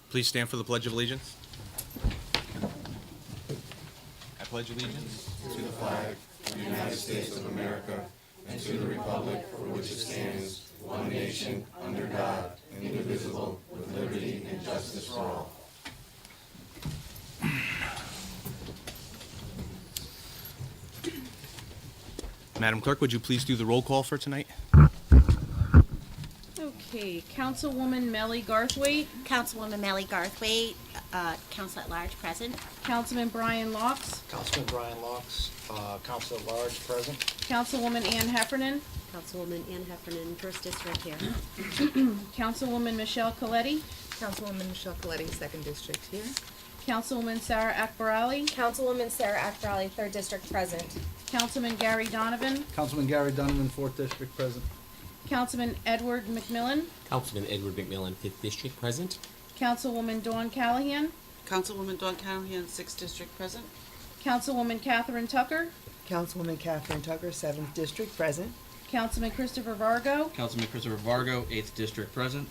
Please stand for the Pledge of Allegiance. I pledge allegiance To the flag of the United States of America and to the republic for which it stands, one nation, under God, indivisible, with liberty and justice for all. Madam Clerk, would you please do the roll call for tonight? Okay, Councilwoman Melly Garthwaite, Councilwoman Melly Garthwaite, Council at Large, present. Councilman Brian Laux, Councilman Brian Laux, Council at Large, present. Councilwoman Ann Heffernan, Councilwoman Ann Heffernan, First District here. Councilwoman Michelle Coletti, Councilwoman Michelle Coletti, 2nd District here. Councilwoman Sarah Akbarali, Councilwoman Sarah Akbarali, 3rd District, present. Councilman Gary Donovan, Councilman Gary Donovan, 4th District, present. Councilman Edward McMillan, Councilman Edward McMillan, 5th District, present. Councilwoman Dawn Callahan, Councilwoman Dawn Callahan, 6th District, present. Councilwoman Catherine Tucker, Councilwoman Catherine Tucker, 7th District, present. Councilman Christopher Vargo, Councilman Christopher Vargo, 8th District, present.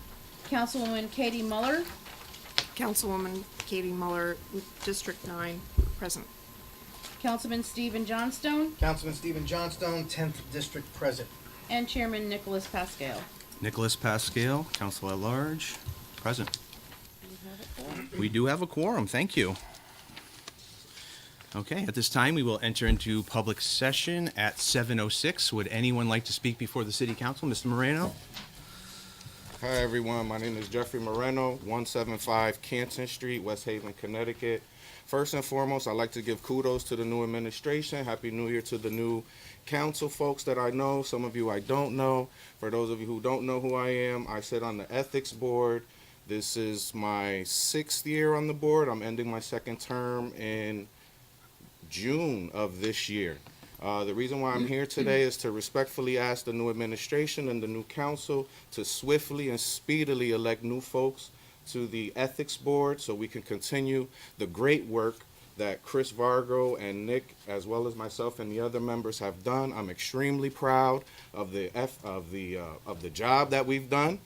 Councilwoman Katie Muller, Councilwoman Katie Muller, District 9, present. Councilman Stephen Johnstone, Councilman Stephen Johnstone, 10th District, present. and Chairman Nicholas Pascal. Nicholas Pascal, Council at Large, present. We do have a quorum, thank you. Okay, at this time, we will enter into public session at 7:06. Would anyone like to speak before the City Council? Mr. Moreno? Hi, everyone. My name is Jeffrey Moreno, 175 Canton Street, West Haven, Connecticut. First and foremost, I'd like to give kudos to the new administration. Happy New Year to the new council folks that I know. Some of you I don't know. For those of you who don't know who I am, I sit on the ethics board. This is my 6th year on the board. I'm ending my 2nd term in June of this year. The reason why I'm here today is to respectfully ask the new administration and the new council to swiftly and speedily elect new folks to the ethics board so we can continue the great work that Chris Vargo and Nick, as well as myself and the other members, have done. I'm extremely proud of the job that we've done,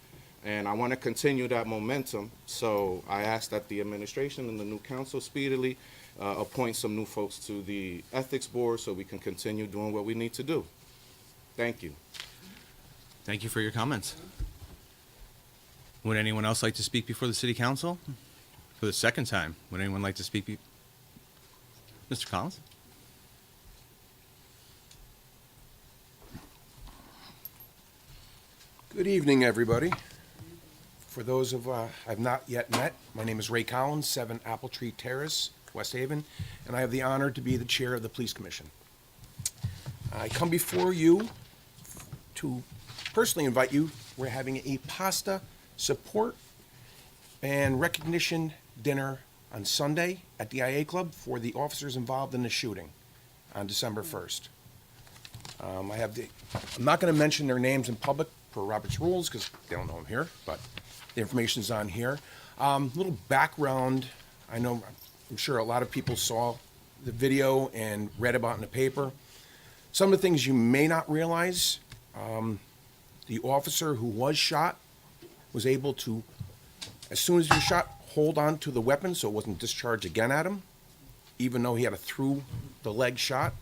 and I want to continue that momentum. So I ask that the administration and the new council speedily appoint some new folks to the ethics board so we can continue doing what we need to do. Thank you. Thank you for your comments. Would anyone else like to speak before the City Council? For the 2nd time, would anyone like to speak? Mr. Collins? Good evening, everybody. For those of I've not yet met, my name is Ray Collins, 7 Apple Tree Terrace, West Haven, and I have the honor to be the chair of the Police Commission. I come before you to personally invite you. We're having a pasta support and recognition dinner on Sunday at the IA Club for the officers involved in the shooting on December 1st. I'm not going to mention their names in public per Robert's rules because they don't know I'm here, but the information's on here. Little background. I'm sure a lot of people saw the video and read about it in the paper. Some of the things you may not realize, the officer who was shot was able to, as soon as he was shot, hold on to the weapon so it wasn't discharged again at him, even though he had a through-the-leg shot.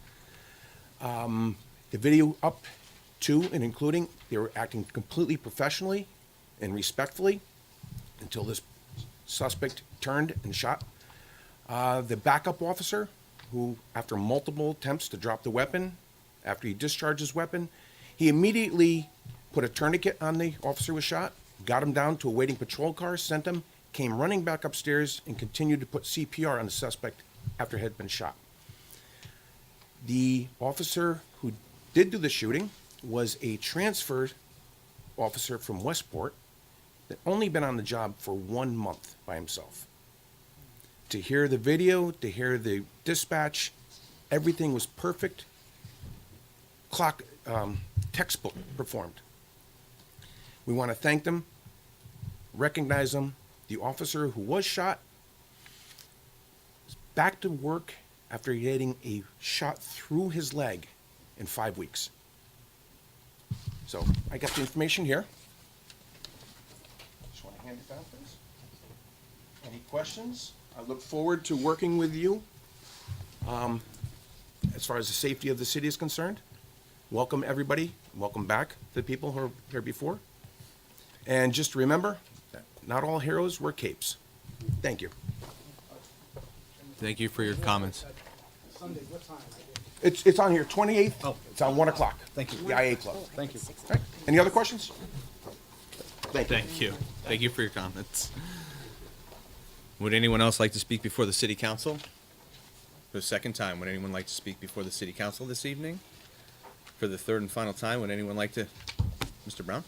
The video up to and including, they were acting completely professionally and respectfully until this suspect turned and shot. The backup officer, who, after multiple attempts to drop the weapon, after he discharged his weapon, he immediately put a tourniquet on the officer who was shot, got him down to a waiting patrol car, sent him, came running back upstairs, and continued to put CPR on the suspect after he had been shot. The officer who did do the shooting was a transferred officer from Westport that only been on the job for 1 month by himself. To hear the video, to hear the dispatch, everything was perfect. Textbook performed. We want to thank them, recognize them. The officer who was shot is back to work after getting a shot through his leg in 5 weeks. So I got the information here. Just want to hand it down, please. Any questions? I look forward to working with you. As far as the safety of the city is concerned, welcome everybody. Welcome back to the people who were here before. And just remember that not all heroes wear capes. Thank you. Thank you for your comments. Sunday, what time? It's on here, 28th. Oh. It's on 1 o'clock. Thank you. The IA Club. Thank you. All right. Any other questions? Thank you. Thank you. Thank you for your comments. Would anyone else like to speak before the city council? For the second time, would anyone like to speak before the city council this evening? For the third and final time, would anyone like to? Mr. Brown?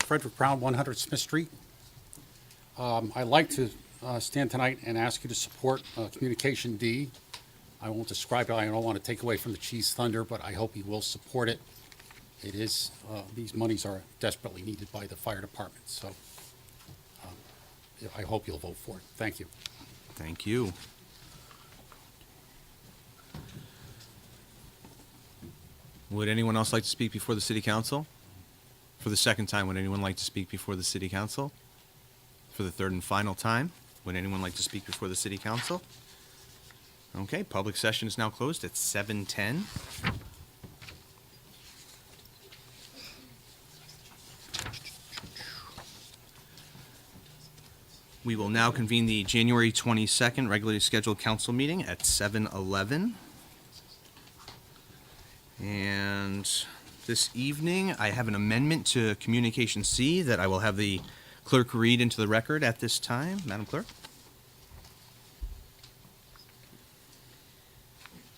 Frederick Brown, 100 Smith Street. I'd like to stand tonight and ask you to support Communication D. I won't describe it, I don't want to take away from the chief's thunder, but I hope you will support it. It is, these monies are desperately needed by the fire department, so I hope you'll vote for it. Thank you. Thank you. Would anyone else like to speak before the city council? For the second time, would anyone like to speak before the city council? For the third and final time, would anyone like to speak before the city council? Okay, public session is now closed at 7:10. We will now convene the January 22nd regularly scheduled council meeting at 7:11. And this evening, I have an amendment to Communication C that I will have the clerk read into the record at this time. Madam Clerk?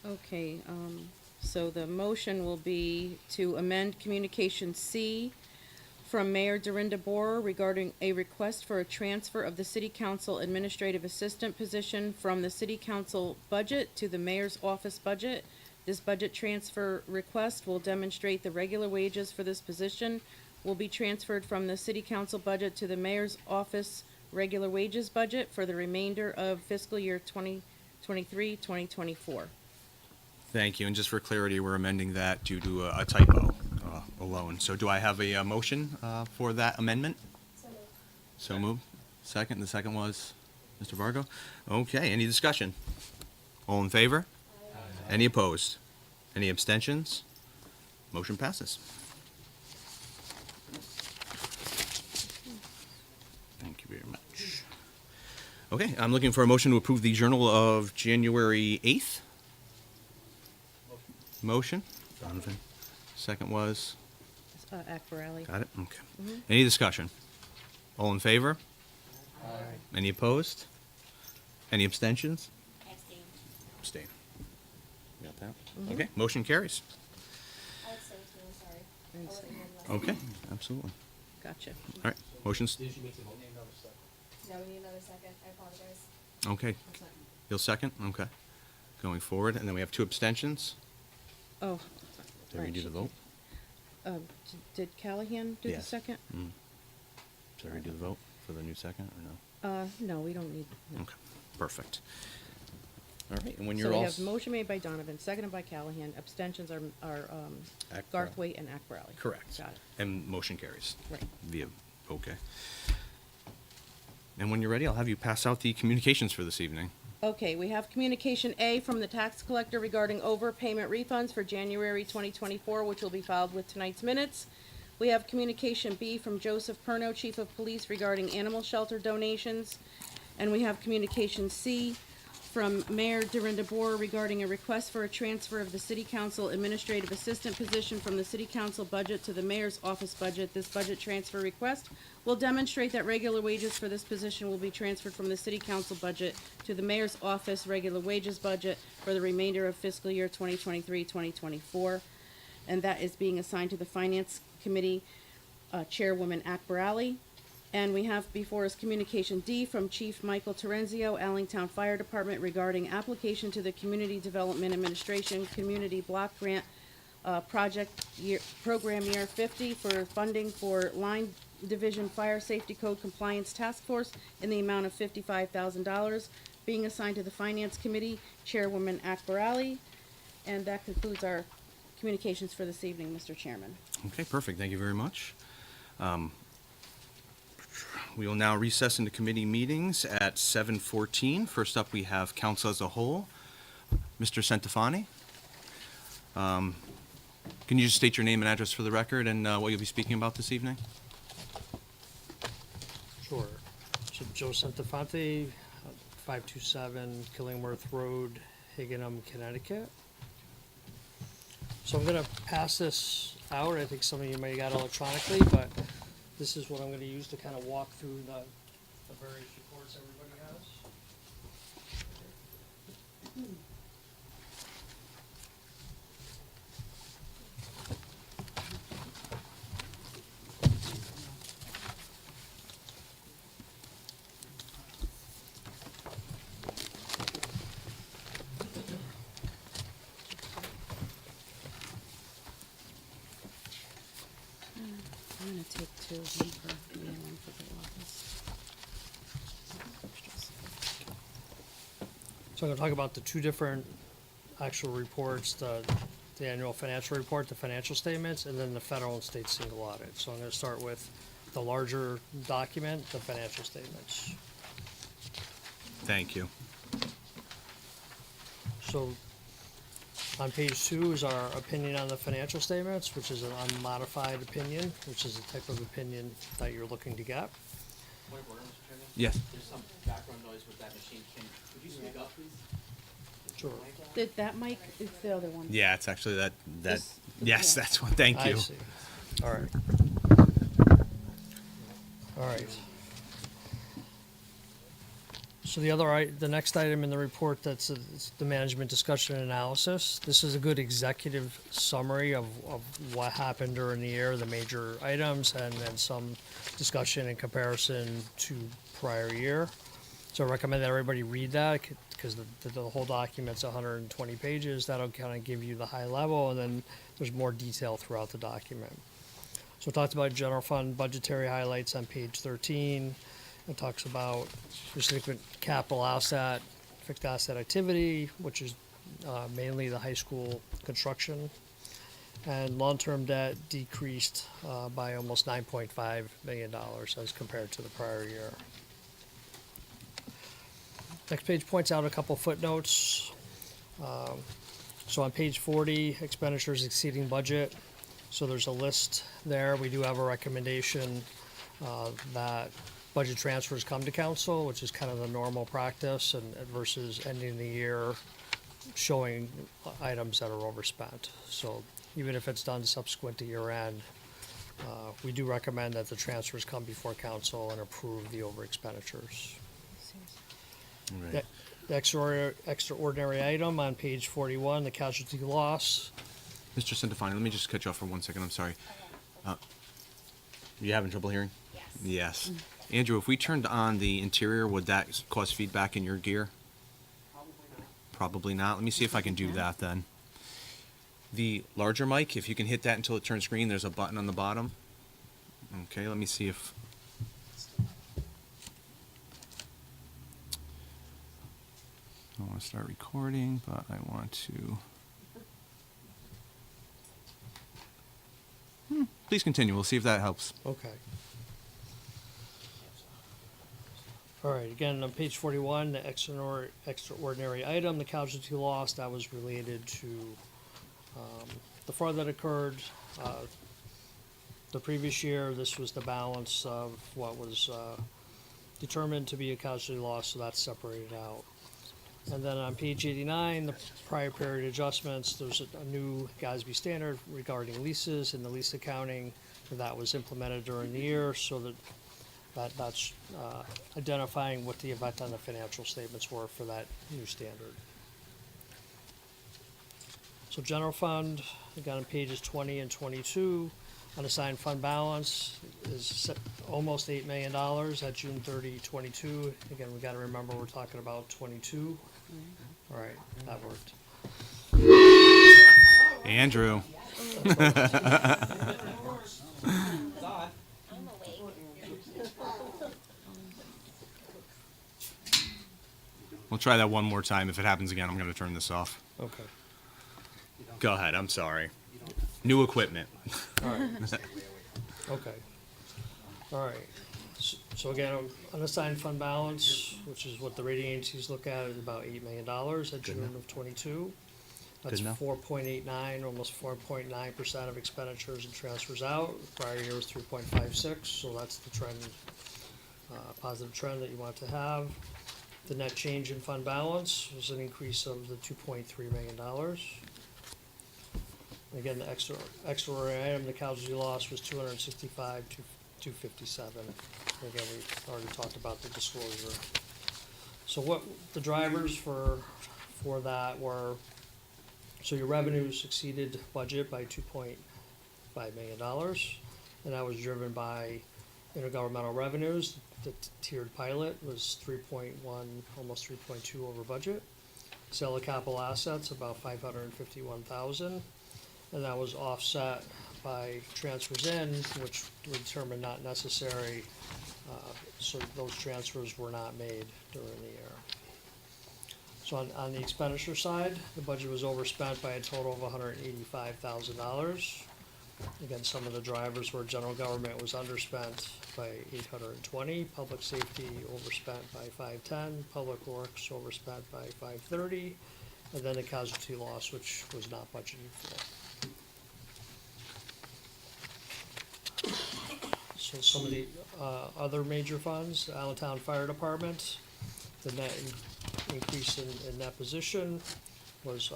Okay, so the motion will be to amend Communication C from Mayor Dorinda Borer regarding a request for a transfer of the City Council Administrative Assistant position from the City Council budget to the Mayor's office budget. This budget transfer request will demonstrate the regular wages for this position will be transferred from the City Council budget to the Mayor's office regular wages budget for the remainder of fiscal year 2023-2024. Thank you, and just for clarity, we're amending that due to a typo alone. So do I have a motion for that amendment? So moved. Second, the second was Mr. Vargo? Okay, any discussion? All in favor? Any opposed? Any abstentions? Motion passes. Thank you very much. Okay, I'm looking for a motion to approve the Journal of January 8th. Motion? Donovan. Second was? Akbarali. Got it? Okay. Any discussion? All in favor? Any opposed? Any abstentions? Abstain. Got that? Okay, motion carries. Okay, absolutely. Gotcha. All right, motion's, No, we need another second. I apologize. okay. You'll second? Okay. Going forward, and then we have two abstentions. Oh. Did we do the vote? Did Callahan do the Yes. second? Should we do the vote for the new second, or no? No, we don't need. No. Okay, perfect. All right, and when you're So we all. have motion made by Donovan, seconded by Callahan. Abstentions are Garthwaite and Akbarali. Correct. Got it. And motion carries. Right. Via, okay. And when you're ready, I'll have you pass out the communications for this evening. Okay, we have Communication A from the tax collector regarding overpayment refunds for January 2024, which will be filed with tonight's minutes. We have Communication B from Joseph Perno, Chief of Police, regarding animal shelter donations. And we have Communication C from Mayor Dorinda Borer regarding a request for a transfer of the City Council Administrative Assistant position from the City Council budget to the Mayor's office budget. This budget transfer request will demonstrate that regular wages for this position will be transferred from the City Council budget to the Mayor's office regular wages budget for the remainder of fiscal year 2023-2024. And that is being assigned to the Finance Committee Chairwoman Akbarali. And we have before us Communication D from Chief Michael Terenzio, Allentown Fire Department, regarding application to the Community Development Administration Community Block Grant Program Year 50 for funding for Line Division Fire Safety Code Compliance Task Force in the amount of $55,000, being assigned to the Finance Committee Chairwoman Akbarali. And that concludes our communications for this evening, Mr. Chairman. Okay, perfect. Thank you very much. We will now recess into committee meetings at 7:14. First up, we have council as a whole. Mr. Centofanti. Can you just state your name and address for the record and what you'll be speaking about this evening? Sure. So Joe Centofanti, 527 Killingworth Road, Higginham, Connecticut. So I'm gonna pass this out. I think some of you may have got electronically, but this is what I'm gonna use to kind of walk through the various reports everybody has. I'm gonna take two, one for me and one for the office. So I'm gonna talk about the two different actual reports, the annual financial report, the financial statements, and then the federal and state single audit. So I'm gonna start with the larger document, the financial statements. Thank you. So on page 2 is our opinion on the financial statements, which is an unmodified opinion, which is the type of opinion that you're looking to get. Point of order, Mr. Chairman? Yes. There's some background noise with that machine. Could you speak up, please? Sure. Did that mic, it's the other one. Yeah, it's actually that, This- yes, yeah. that's one. Thank I you. see. All right. All right. So the next item in the report, that's it's the management discussion and analysis. This is a good executive summary of what happened during the year, the major items, and then some discussion in comparison to prior year. So I recommend that everybody read that, because the whole document's 120 pages. That'll kind of give you the high level, and then there's more detail throughout the document. So it talks about general fund budgetary highlights on page 13. It talks about restricted capital asset, fixed asset activity, which is mainly the high school construction. And long-term debt decreased by almost $9.5 million as compared to the prior year. Next page points out a couple footnotes. So on page 40, expenditures exceeding budget. So there's a list there. We do have a recommendation that budget transfers come to council, which is kind of the normal practice, and versus ending the year showing items that are overspent. So even if it's done subsequent to year end, we do recommend that the transfers come before council and approve the over expenditures. Right. The extraordinary item on page 41, the casualty loss. Mr. Centofanti, let me just cut you off for 1 second. I'm sorry. You having trouble hearing? Yes. Yes. Andrew, if we turned on the interior, would that cause feedback in your gear? Probably not. Let me see if I can do that then. The larger mic, if you can hit that until it turns green, there's a button on the bottom. Okay, let me see if... I want to start recording, but I want to... Please continue. We'll see if that helps. Okay. All right, again, on page 41, the extraordinary item, the casualty loss, that was related to the fraud that occurred the previous year. This was the balance of what was determined to be a casualty loss, so that's separated out. And then on page 89, the prior period adjustments, there's a new GASB standard regarding leases and the lease accounting that was implemented during the year, so that's identifying what the effect on the financial statements were for that new standard. So general fund, again on pages 20 and 22, unassigned fund balance is almost $8 million at June 30, 22. Again, we gotta remember we're talking about 22. All right, that worked. Andrew. We'll try that one more time. If it happens again, I'm going to turn this off. Okay. Go ahead. I'm sorry. New equipment. All right. Okay. All right. So again, unassigned fund balance, which is what the rating agencies look at, is about $8 million at June enough. of '22. That's enough. 4.89, almost 4.9% of expenditures and transfers out. Prior year was 3.56, so that's the trend, positive trend that you want to have. The net change in fund balance was an increase of the $2.3 million. Again, the extraordinary item, the casualty loss was 265 to 257. Again, we already talked about the disclosure. So what the drivers for that were, so your revenues exceeded budget by $2.5 million, and that was driven by intergovernmental revenues. The tiered pilot was 3.1, almost 3.2 over budget. Sale of capital assets, about 551,000. And that was offset by transfers in, which were determined not necessary, so those transfers were not made during the year. So on the expenditure side, the budget was overspent by a total of $185,000. Again, some of the drivers were general government was underspent by 820, public safety overspent by 510, public works overspent by 530, and then the casualty loss, which was not budgeted for. So some of the other major funds, the Allentown Fire Department, the net increase in that position was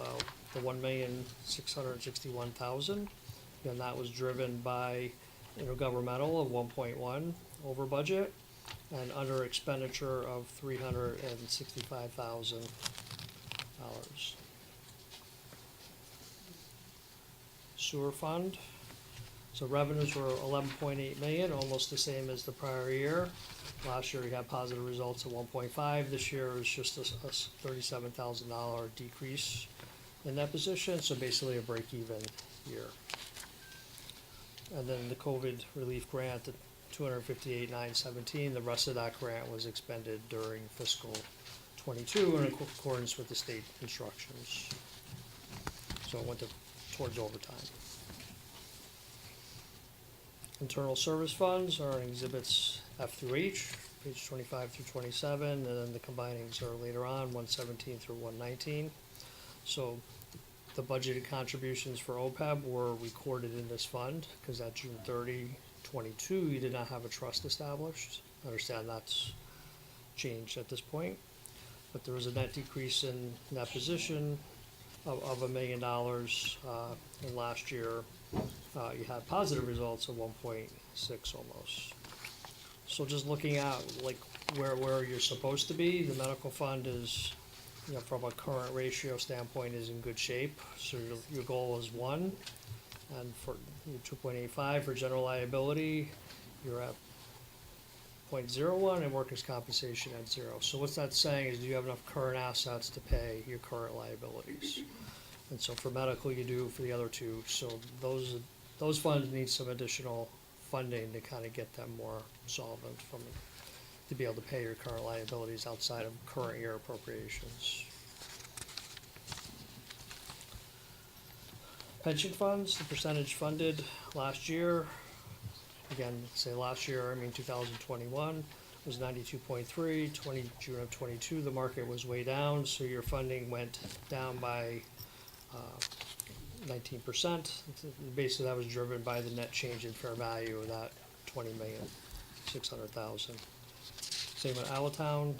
the $1,661,000. And that was driven by intergovernmental of 1.1 over budget and under expenditure of $365,000. Sewer fund. So revenues were 11.8 million, almost the same as the prior year. Last year we had positive results of 1.5. This year it was just a $37,000 decrease in that position, so basically a break-even year. And then the COVID relief grant, the $258,917, the rest of that grant was expended during fiscal '22 in accordance with the state instructions. So it went towards overtime. Internal service funds are in exhibits F through H, page 25 through 27, and then the combinings are later on, 117 through 119. So the budgeted contributions for OPEB were recorded in this fund, because at June 30, 22, you did not have a trust established. I understand that's changed at this point, but there was a net decrease in that position of $1 million, and last year you had positive results of 1.6 almost. So just looking at like where you're supposed to be, the medical fund is, you know, from a current ratio standpoint is in good shape. So your goal is 1, and for 2.85 for general liability, you're at 0.01, and workers' compensation at 0. So what that's saying is, do you have enough current assets to pay your current liabilities? And so for medical, you do for the other two. So those funds need some additional funding to kind of get them more solvent to be able to pay your current liabilities outside of current year appropriations. Pension funds, the percentage funded last year, again, say last year, I mean 2021, was 92.3, June of 22, the market was way down, so your funding went down by 19%. Basically, that was driven by the net change in fair value of that $20,600,000. Same with Allentown.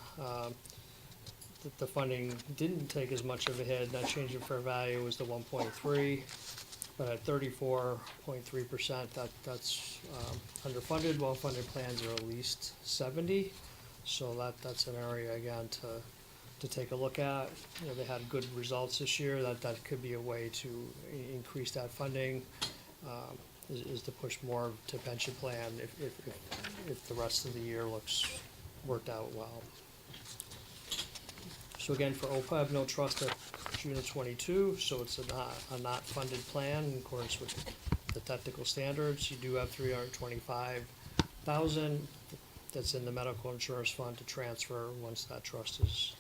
The funding didn't take as much of a hit. That change in fair value was the 1.3, but at 34.3%, that's underfunded. Well-funded plans are at least 70, so that's an area again to take a look at. You know, they had good results this year. That could be a way to increase that funding. Is to push more to pension plan if the rest of the year worked out well. So again, for OPEB, no trust at June of 22, so it's a not funded plan in accordance with the technical standards. You do have $325,000 that's in the medical insurance fund to transfer once that trust is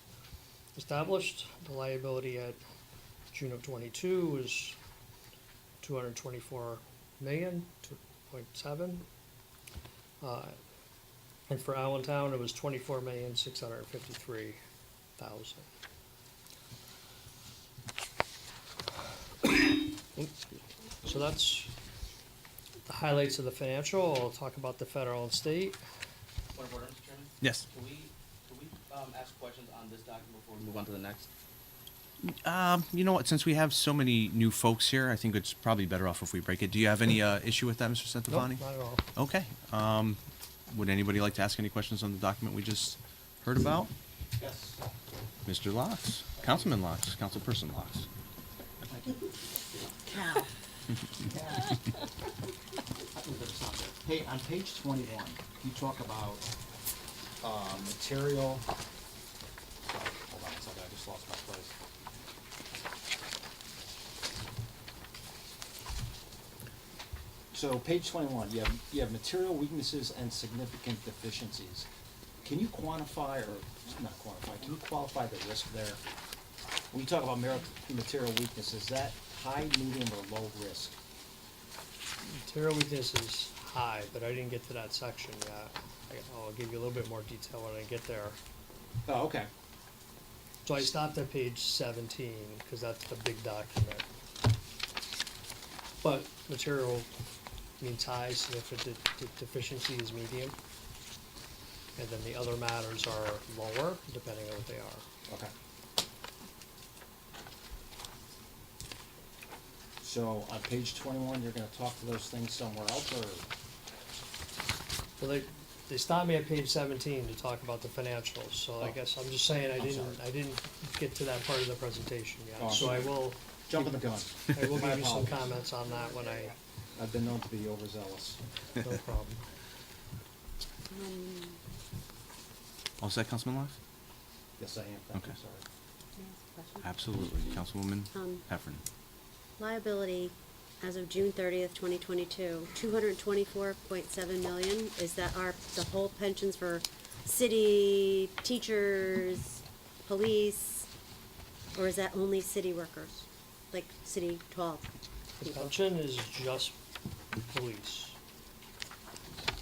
established. The liability at June of 22 is $224.7 million. And for Allentown, it was $24,653,000. So that's the highlights of the financial. I'll talk about the federal and state. Point of order, Mr. Chairman? Yes. Can we ask questions on this document before we move on to the next? You know what, since we have so many new folks here, I think it's probably better off if we break it. Do you have any issue with that, Mr. Nope, Centofanti? not at all. Okay. Would anybody like to ask any questions on the document we just heard about? Yes. Mr. Locks, Councilman Locks, Councilperson Locks. Hey, on page 21, you talk about material. Hold on a second, I just lost my place. So page 21, you have material weaknesses and significant deficiencies. Can you quantify, or not quantify, can you qualify the risk there? When you talk about material weakness, is that high, medium, or low risk? Material weakness is high, but I didn't get to that section yet. I'll give you a little bit more detail when I get there. Oh, okay. So I stopped at page 17, because that's the big document. But material means high, significant deficiency is medium. And then the other matters are lower, depending on what they are. Okay. So on page 21, you're gonna talk to those things somewhere else, or? Well, they stopped me at page 17 to talk about the financials, so I Oh. guess I'm just saying I'm sorry. I didn't get to that part of the presentation Oh, yet. So I will, Jumping the gun. I will My give you some apologies. comments on that when I've been known to be overzealous. no problem. All set, Councilman Locks? Yes, I am, thank you, Okay. sorry. Absolutely. Councilwoman Heffernan. Liability as of June 30th, 2022, $224.7 million. Is that the whole pensions for city teachers, police, or is that only city workers, like city 12 The people? pension is just police.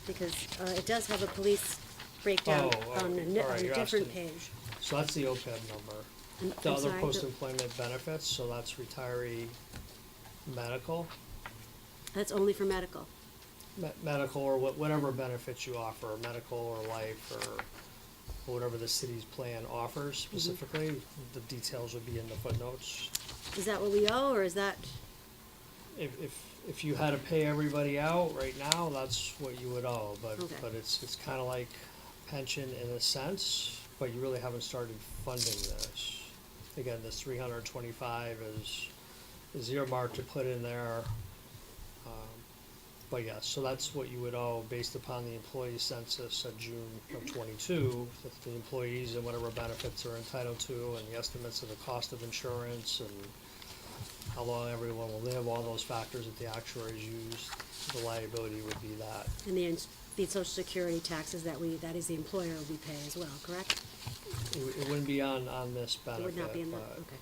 Because it does have a police breakdown Oh, on okay. All right, a you're different asking- page. So that's the OPEB number. I'm The other sorry, post-employment benefits, so that's retiree medical, that's only for medical. medical or whatever benefits you offer, medical or life or whatever the city's plan offers specifically. The details would be in the footnotes. Is that what we owe, or is that, If you had to pay everybody out right now, that's what you would owe, but Okay. it's kinda like pension in a sense, but you really haven't started funding this. Again, this 325 is earmarked to put in there. But yes, so that's what you would owe based upon the employee census of June of 22, that the employees and whatever benefits they're entitled to, and the estimates of the cost of insurance and how long everyone will live, all those factors that the actuaries use, the liability would be that. and the social security taxes that is the employer we pay as well, correct? It wouldn't be on this It benefit, would not be in that, okay.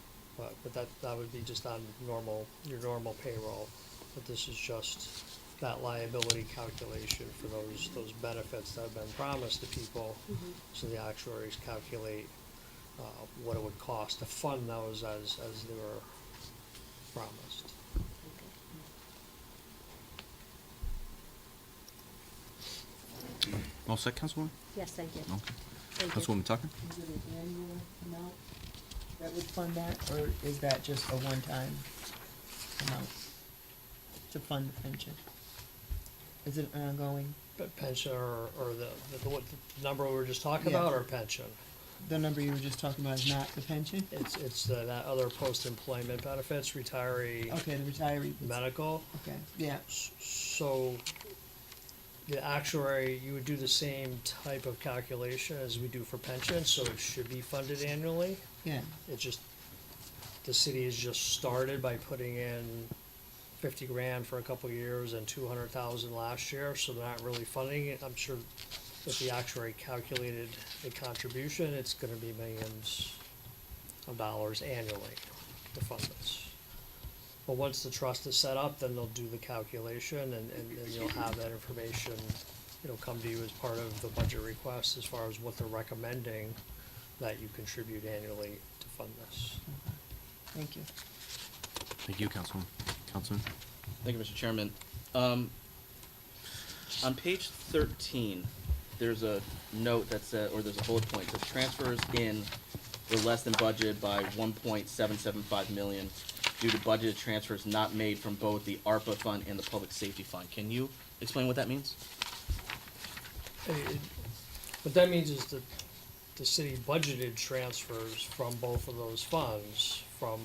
but that would be just on your normal payroll. But this is just that liability calculation for those benefits that have been promised to people. So the actuaries calculate what it would cost to fund those as they were promised. All set, Councilwoman? Yes, thank you. Okay. Thank you. Councilwoman Tucker? Is it an annual amount that would fund that, or is that just a one-time amount to fund the pension? Is it ongoing? But pension or the number we were just talking Yeah. about, or pension? The number you were just talking about is not the pension? It's that other post-employment benefits, retiree, Okay, the retiree. medical. Okay, yeah, So the actuary, you would do the same type of calculation as we do for pension, so it should be funded annually. yeah. It just, the city has just started by putting in 50 grand for a couple of years and 200,000 last year, so they're not really funding it. I'm sure if the actuary calculated the contribution, it's gonna be millions of dollars annually to fund this. But once the trust is set up, then they'll do the calculation and you'll have that information, come to you as part of the budget request as far as what they're recommending that you contribute annually to fund this. Thank you. Thank you, Councilman. Councilman? Thank you, Mr. Chairman. On page 13, there's a note that says, or there's a bullet point that says transfers in were less than budgeted by 1.775 million due to budgeted transfers not made from both the ARPA fund and the public safety fund. Can you explain what that means? What that means is that the city budgeted transfers from both of those funds, from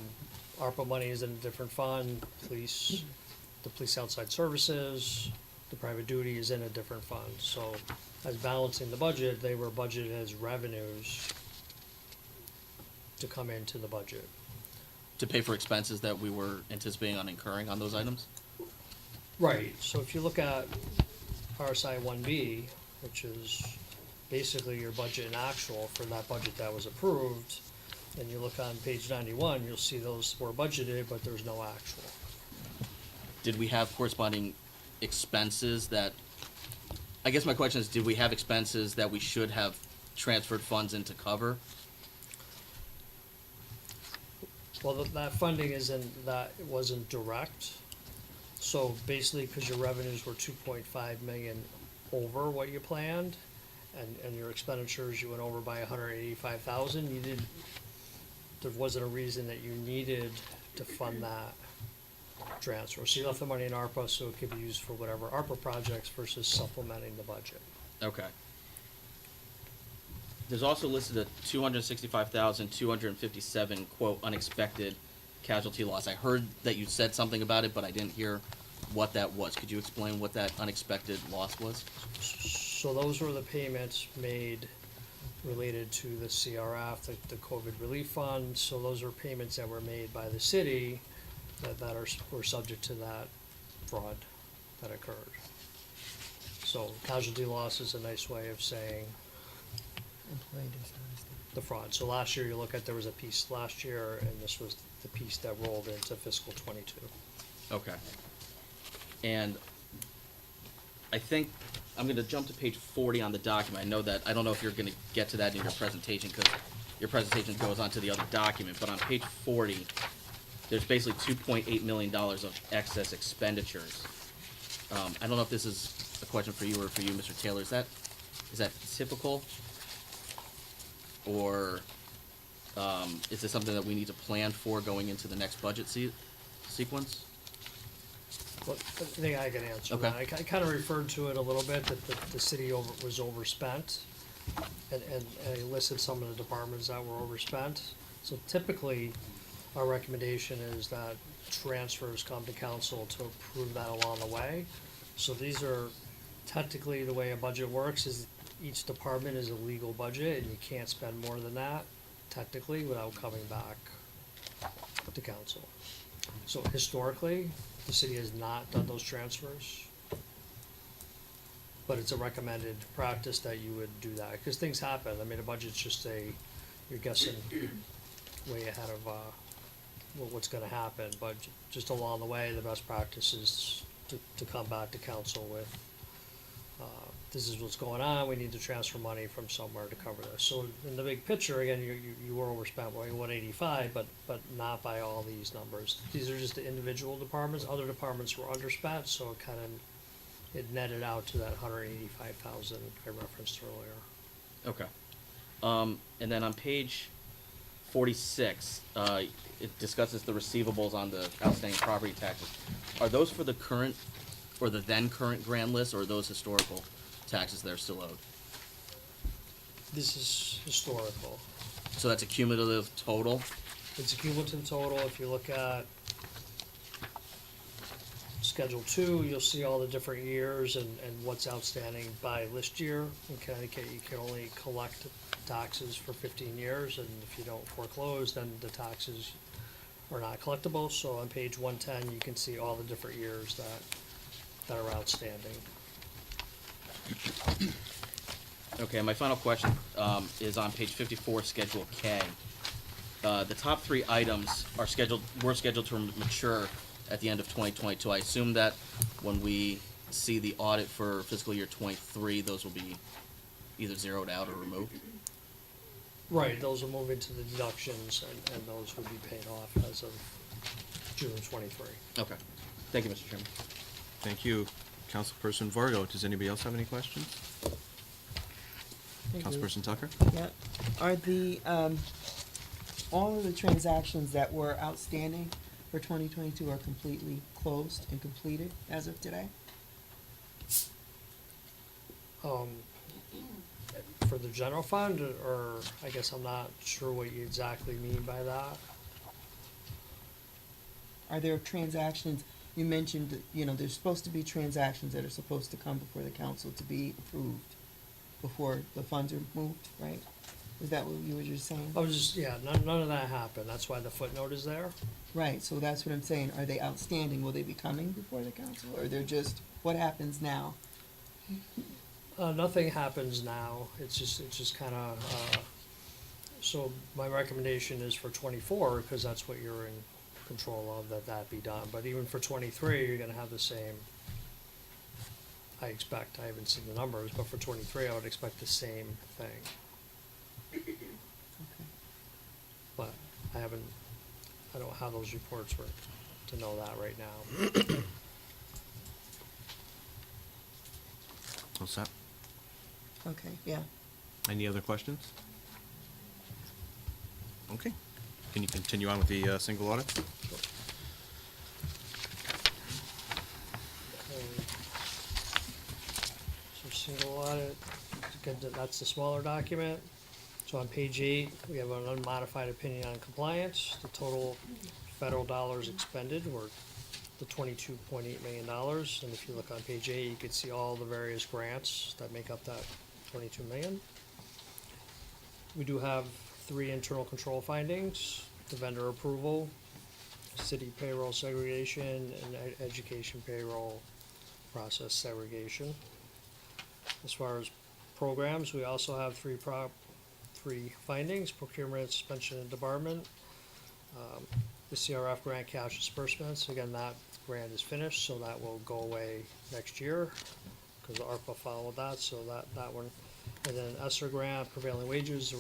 ARPA money is in a different fund, the police outside services, the private duty is in a different fund. So as balancing the budget, they were budgeted as revenues to come into the budget. To pay for expenses that we were anticipating on incurring on those items? Right, so if you look at RSI 1B, which is basically your budget and actual for that budget that was approved, and you look on page 91, you'll see those were budgeted, but there's no actual. Did we have corresponding expenses that, I guess my question is, did we have expenses that we should have transferred funds in to cover? Well, that funding it wasn't direct. So basically, because your revenues were 2.5 million over what you planned, and your expenditures, you went over by 185,000, there wasn't a reason that you needed to fund that transfer. So you left the money in ARPA so it could be used for whatever ARPA projects versus supplementing the budget. Okay. There's also listed a 265,257 quote unexpected casualty loss. I heard that you said something about it, but I didn't hear what that was. Could you explain what that unexpected loss was? So those were the payments made related to the CRF, the COVID relief fund. So those are payments that were made by the city that were subject to that fraud that occurred. So casualty loss is a nice way of saying the fraud. So last year, you look at, there was a piece last year, and this was the piece that rolled into fiscal '22. Okay. And I think I'm going to jump to page 40 on the document. I don't know if you're going to get to that in your presentation because your presentation goes on to the other document, but on page 40, there's basically $2.8 million of excess expenditures. I don't know if this is a question for you or for you, Mr. Taylor. Is that typical? Or is this something that we need to plan for going into the next budget sequence? Well, I think I can answer Okay. that. I kind of referred to it a little bit, that the city was overspent, and I listed some of the departments that were overspent. So typically, our recommendation is that transfers come to council to approve that along the way. So these are, technically, the way a budget works is each department is a legal budget, and you can't spend more than that, technically, without coming back to council. So historically, the city has not done those transfers, but it's a recommended practice that you would do that, because things happen. I mean, a budget's just you're guessing way ahead of what's gonna happen, but just along the way, the best practice is to come back to council with, this is what's going on, we need to transfer money from somewhere to cover this. So in the big picture, again, you were overspent by 185, but not by all these numbers. These are just the individual departments. Other departments were underspent, so it netted out to that 185,000 I referenced earlier. Okay. And then on page 46, it discusses the receivables on the outstanding property taxes. Are those for the current or the then current grand list, or are those historical taxes that are still owed? This is historical. So that's a cumulative total? It's a cumulative total. If you look at Schedule 2, you'll see all the different years and what's outstanding by list year. In Connecticut, you can only collect taxes for 15 years, and if you don't foreclose, then the taxes are not collectible. So on page 110, you can see all the different years that are outstanding. Okay, my final question is on page 54, Schedule K. The top three items were scheduled to mature at the end of 2022. I assume that when we see the audit for fiscal year 23, those will be either zeroed out or removed? Right, those will move into the deductions, and those will be paid off as of June 23. Okay. Thank you, Mr. Chairman. Thank you. Councilperson Vargo, does anybody else have any questions? I do. Councilperson Tucker? Yeah. Are the, all of the transactions that were outstanding for 2022 are completely closed and completed as of today? For the general fund, or I guess I'm not sure what you exactly mean by that. Are there transactions, you mentioned, that, you know, there's supposed to be transactions that are supposed to come before the council to be approved before the funds are moved, right? Is that what you were just saying? I was just, yeah, none of that happened, that's why the footnote is there. Right, so that's what I'm saying. Are they outstanding? Will they be coming before the council, or they're just, what happens now? Nothing happens now, it's just kinda, so my recommendation is for 24, because that's what you're in control of, that be done, but even for 23, you're gonna have the same, I expect, I haven't seen the numbers, but for 23, I would expect the same thing, Okay. but I don't have those reports to know that right now. All set? Okay, yeah. Any other questions? Okay. Can you continue on with the single audit? So single audit, again, that's the smaller document. So on page 8, we have an unmodified opinion on compliance. The total federal dollars expended were the $22.8 million. And if you look on page 8, you can see all the various grants that make up that $22 million. We do have 3 internal control findings: the vendor approval, city payroll segregation, and education payroll process segregation. As far as programs, we also have 3 findings: procurement, suspension, and debarment. The CRF grant cash disbursements, again, that grant is finished, so that will go away next year, because ARPA followed that, so that one. And then ESSER grant, prevailing wages,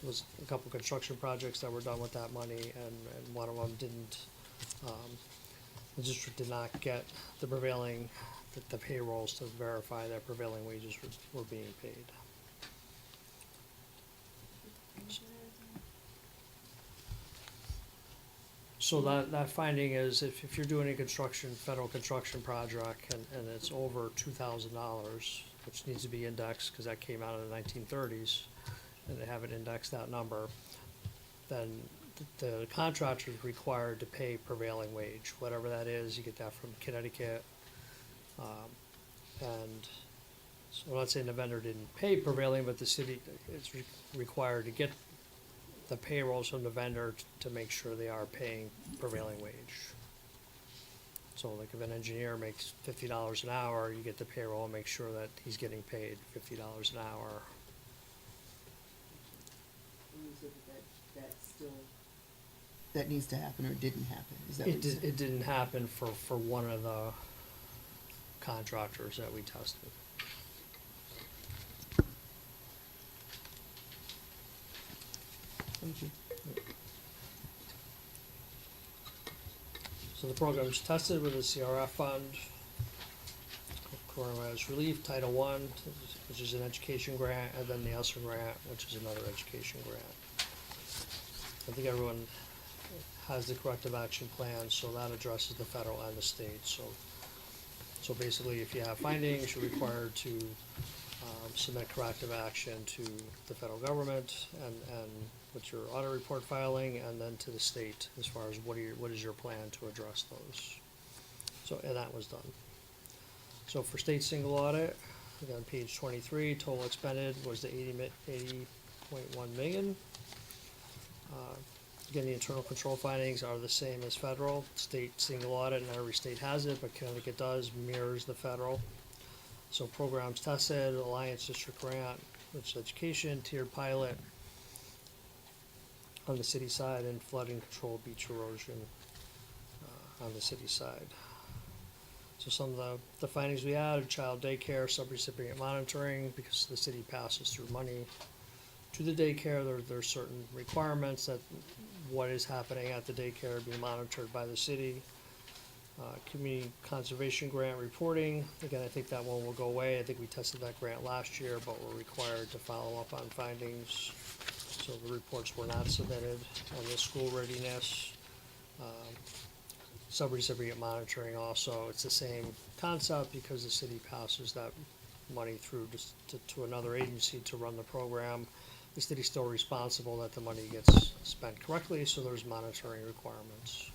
was a couple construction projects that were done with that money, and one of them didn't, the district did not get the prevailing, the payrolls to verify that prevailing wages were being paid. So that finding is, if you're doing a federal construction project, and it's over $2,000, which needs to be indexed, because that came out in the 1930s, and they haven't indexed that number, then the contractor is required to pay prevailing wage, whatever that is. You get that from Connecticut. And so I'm not saying the vendor didn't pay prevailing, but the city is required to get the payrolls from the vendor to make sure they are paying prevailing wage. So like if an engineer makes $50 an hour, you get the payroll and make sure that he's getting paid $50 an hour. That needs to happen or didn't happen, is that what It you're saying? it didn't happen for one of the contractors that we tested. Thank you. So the program's tested with the CRF fund, coronavirus relief, Title I, which is an education grant, and then the ESSER grant, which is another education grant. I think everyone has the corrective action plan, so that addresses the federal and the state. So basically, if you have findings, you're required to submit corrective action to the federal government and with your audit report filing, and then to the state as far as what is your plan to address those. So, and that was done. So for state single audit, again, on page 23, total expended was the 80.1 million. Again, the internal control findings are the same as federal. State single audit, and every state has it, but Connecticut does, mirrors the federal. So programs tested: Alliance District Grant, which is education, tiered pilot on the city side, and flooding control, beach erosion on the city side. So some of the findings we had are child daycare, subrecipient monitoring, because the city passes through money to the daycare, there's certain requirements that what is happening at the daycare be monitored by the city. Community conservation grant reporting, again, I think that one will go away. I think we tested that grant last year, but we're required to follow up on findings. So the reports were not submitted on the school readiness. Subrecipient monitoring also, it's the same concept because the city passes that money through to another agency to run the program. The city's still responsible that the money gets spent correctly, so there's monitoring requirements.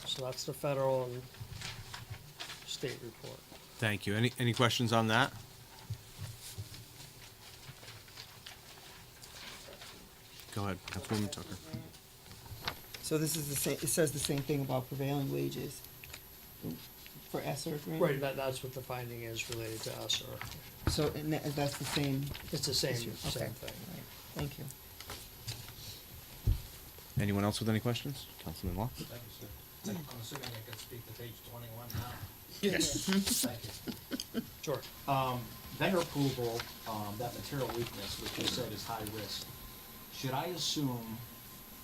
So that's the federal and state report. Thank you. Any questions on that? Go ahead, Councilwoman Tucker. So this is the same, it says the same thing about prevailing wages for ESSER grant? Right, that's what the finding is related to us, or, So, and that's the same it's the same, issue? same Okay. thing. Right. Thank you. Anyone else with any questions? Councilman Law? Thank you, sir. I'm assuming I can speak to page 21 now. Yes. Thank you. Sure. Vendor approval, that material weakness, which you said is high risk, should I assume,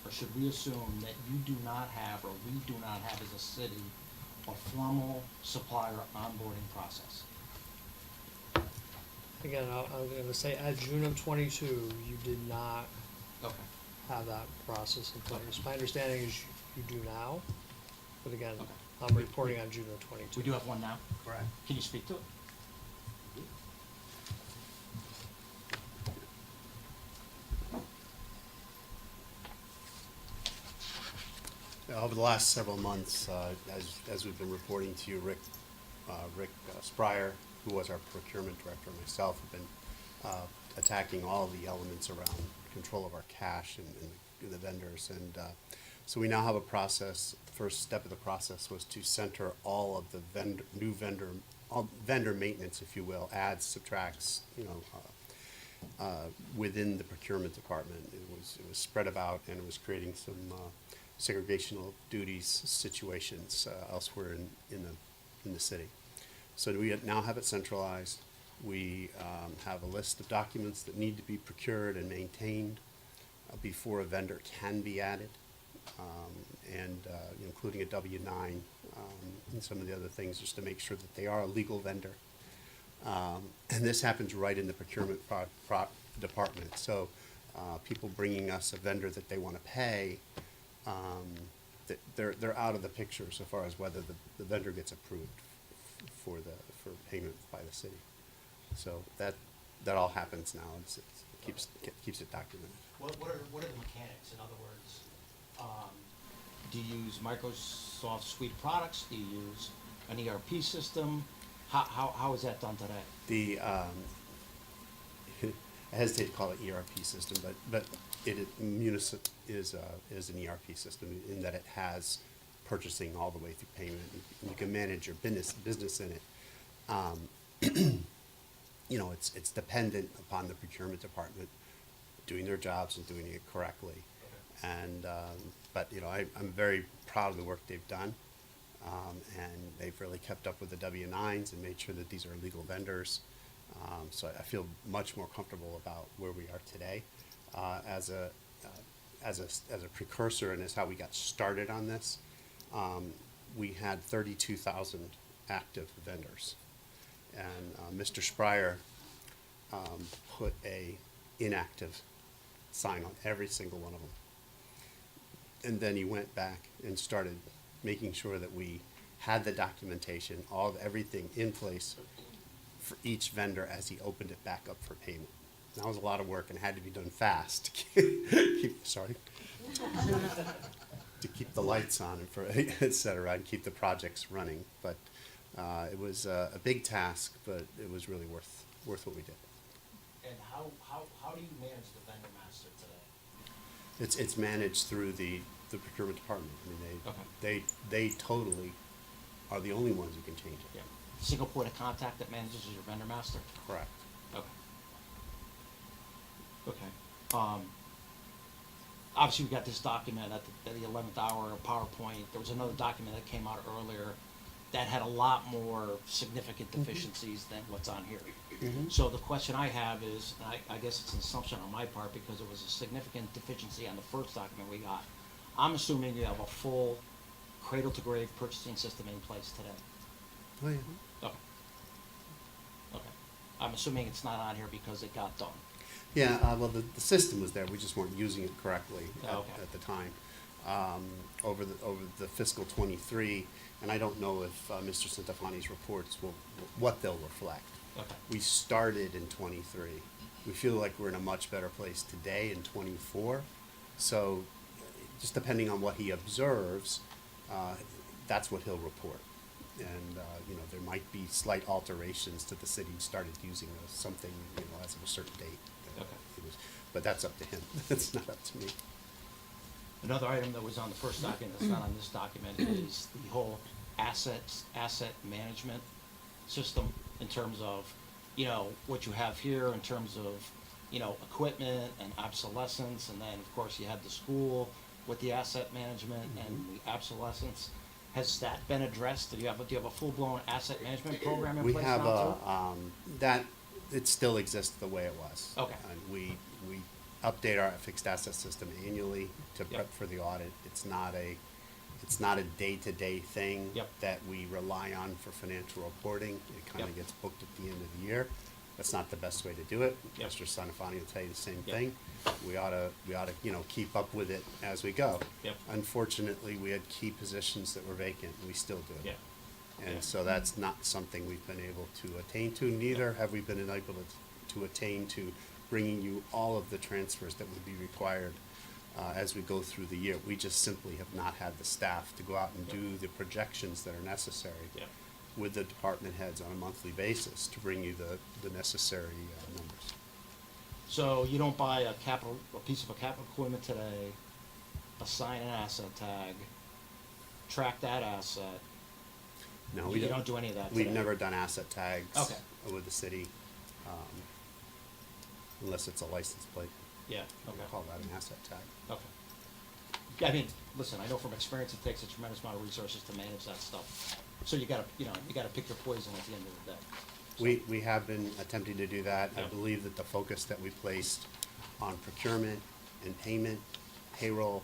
or should we assume that you do not have, or we do not have as a city, a formal supplier onboarding process? Again, I'm gonna say at June of '22, you did not Okay. have that process in place. My understanding is you do now, but again, Okay. I'm reporting on June of '22. We do have one now? Correct. Can you speak to it? Over the last several months, as we've been reporting to you, Rick Spryer, who was our procurement director, and myself have been attacking all the elements around control of our cash and the vendors. And so we now have a process. First step of the process was to center all of the vendor maintenance, if you will, adds, subtracts, within the procurement department. It was spread about, and it was creating some segregational duties situations elsewhere in the city. So we now have it centralized. We have a list of documents that need to be procured and maintained before a vendor can be added, and including a W-9 and some of the other things, just to make sure that they are a legal vendor. And this happens right in the procurement department. So people bringing us a vendor that they want to pay, that they're out of the picture so far as whether the vendor gets approved for payment by the city. So that all happens now. It keeps it documented. What are the mechanics? In other words, do you use Microsoft Suite products? Do you use an ERP system? How is that done today? I hesitate to call it ERP system, but Munis is an ERP system in that it has purchasing all the way through payment. You can manage your business in it. It's dependent upon the procurement department doing their jobs and doing it correctly. Okay. And but I'm very proud of the work they've done, and they've really kept up with the W-9s and made sure that these are legal vendors. So I feel much more comfortable about where we are today. As a precursor, and as how we got started on this, we had 32,000 active vendors, and Mr. Spryer put a inactive sign on every single one of them. And then he went back and started making sure that we had the documentation, everything in place for each vendor as he opened it back up for payment. That was a lot of work and had to be done fast to keep the lights on and et cetera, and keep the projects running. But it was a big task, but it was really worth what we did. And how do you manage the vendor master today? It's managed through the procurement department. I mean, they totally are the only ones who can change it. Yeah. Single point of contact that manages your vendor master? Correct. Okay. Okay. obviously we got this document at the 11th hour, a PowerPoint. There was another document that came out earlier that had a lot more significant deficiencies than what's on here. So the question I have is, and I guess it's an assumption on my part because it was a significant deficiency on the first document we got. I'm assuming you have a full cradle-to-grave purchasing system in place today. Oh, yeah. Okay. Okay. I'm assuming it's not on here because it got done. Yeah, well, the system was there, we just weren't using it correctly Okay. at the time. Over the fiscal '23, and I don't know if Mr. Centofanti's reports what they'll reflect. Okay. We started in '23. We feel like we're in a much better place today in '24. So, just depending on what he observes, that's what he'll report. And, there might be slight alterations to the city started using something, as of a certain date. Okay. But that's up to him. That's not up to me. Another item that was on the first document that's not on this document is the whole asset management system in terms of, what you have here in terms of, equipment and obsolescence, and then, of course, you have the school with the asset management and the obsolescence. Has that been addressed? Do you have a full-blown asset management program in We place have now, too? it still exists the way it was. Okay. And we update our fixed asset system annually to Yep. prep for the audit. It's not a day-to-day thing Yep. that we rely on for financial reporting. It kind of Yep. gets booked at the end of the year. That's not the best way to do it. Yep. Mr. Sanafani will tell you the same Yep. thing. We ought to, keep up with it as we go. Yep. Unfortunately, we had key positions that were vacant, and we still do. Yeah. Yeah. And so that's not something we've been able to attain to, neither have we been able to attain to bringing you all of the transfers that would be required as we go through the year. We just simply have not had the staff to go out and do the projections that are necessary Yeah. with the department heads on a monthly basis to bring you the necessary numbers. So you don't buy a piece of a capital equipment today, assign an asset tag, track that asset. No, You don't do any of that We've today? never done asset tags Okay. with the city, unless it's a license plate. Yeah, We okay. call that an asset tag. Okay. Yeah, I mean, listen, I know from experience it takes a tremendous amount of resources to manage that stuff. So you gotta pick your poison at the end of the day. We have been attempting to do that. I Yeah. believe that the focus that we placed on procurement and payment, payroll,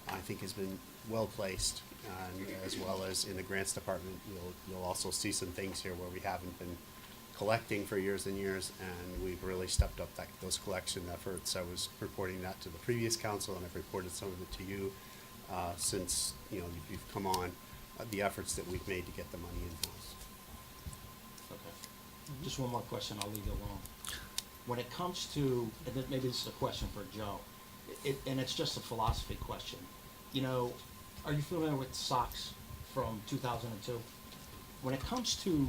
I think has been well placed. And as well as in the grants department, you'll also see some things here where we haven't been collecting for years and years, and we've really stepped up those collection efforts. I was reporting that to the previous council, and I've reported some of it to you since you've come on, the efforts that we've made to get the money in-house. Okay. Just one more question, I'll leave you alone. When it comes to, and maybe this is a question for Joe, and it's just a philosophy question. Are you familiar with SOX from 2002? When it comes to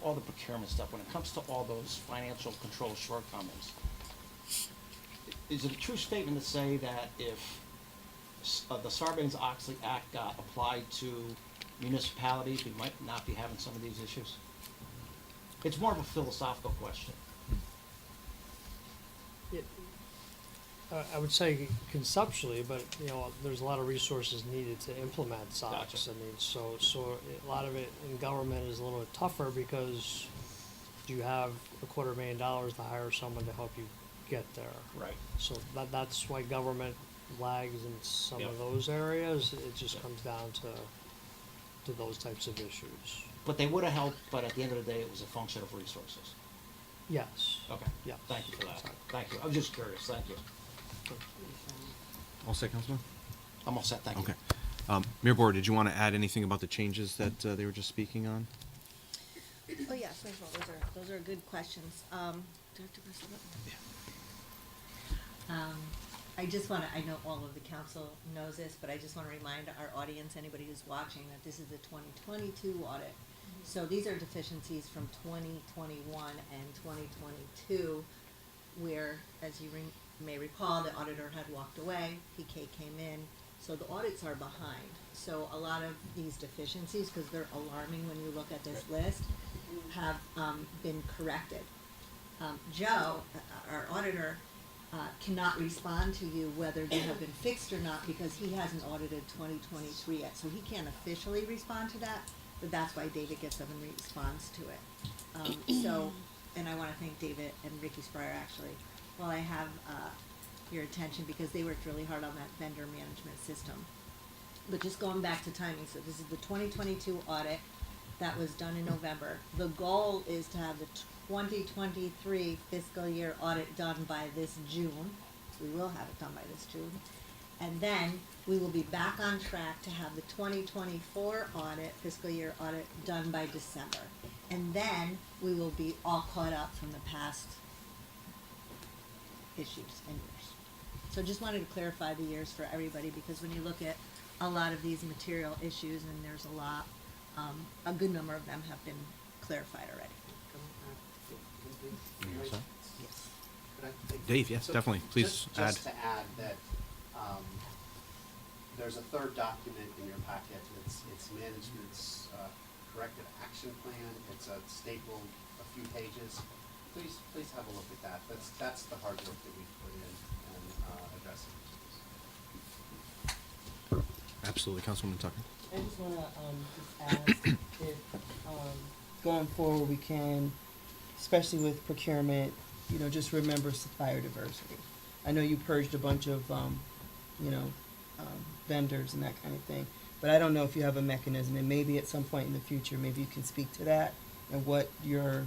all the procurement stuff, when it comes to all those financial control shortcomings, is it a true statement to say that if the Sarbanes-Oxley Act got applied to municipalities, we might not be having some of these issues? It's more of a philosophical question. I would say conceptually, but there's a lot of resources needed to implement SOX. Gotcha. I mean, so a lot of it in government is a little bit tougher because you have $250,000 to hire someone to help you get there. Right. So that's why government lags in some Yep. of those areas. It just Yep. comes down to those types of issues. But they would have helped, but at the end of the day, it was a function of resources. Yes. Okay. Yeah. Thank you for that. Thank you. I was just curious. Thank you. All set, Councilman? I'm all set. Thank you. Okay. Mayor Board, did you want to add anything about the changes that they were just speaking on? Oh, yeah, first of all, those are good questions. Director Barcelona? I just wanna, I know all of the council knows this, but I just wanna remind our audience, anybody who's watching, that this is a 2022 audit. So these are deficiencies from 2021 and 2022, where, as you may recall, the auditor had walked away, PK came in, so the audits are behind. So a lot of these deficiencies, because they're alarming when you look at this list, have been corrected. Joe, our auditor, cannot respond to you whether they have been fixed or not because he hasn't audited 2023 yet. So he can't officially respond to that, but that's why David gets up and responds to it. And I want to thank David and Ricky Spryer actually, while I have your attention, because they worked really hard on that vendor management system. But just going back to timing, so this is the 2022 audit that was done in November. The goal is to have the 2023 fiscal year audit done by this June. We will have it done by this June. And then we will be back on track to have the 2024 audit, fiscal year audit, done by December. And then we will be all caught up from the past issues and years. So just wanted to clarify the years for everybody, because when you look at a lot of these material issues, and there's a lot, a good number of them have been clarified already. Yes. Could I take- Dave, yes, definitely. Please add. Just to add that, there's a third document in your packet. It's management's corrective action plan. It's a stapled a few pages. Please have a look at that. That's the hard work that we put in and addressing issues. Absolutely, Councilwoman Tucker. I just wanna, just ask if, going forward, we can, especially with procurement, you know, just remember supplier diversity. I know you purged a bunch of, vendors and that kind of thing, but I don't know if you have a mechanism, and maybe at some point in the future, maybe you can speak to that and what your,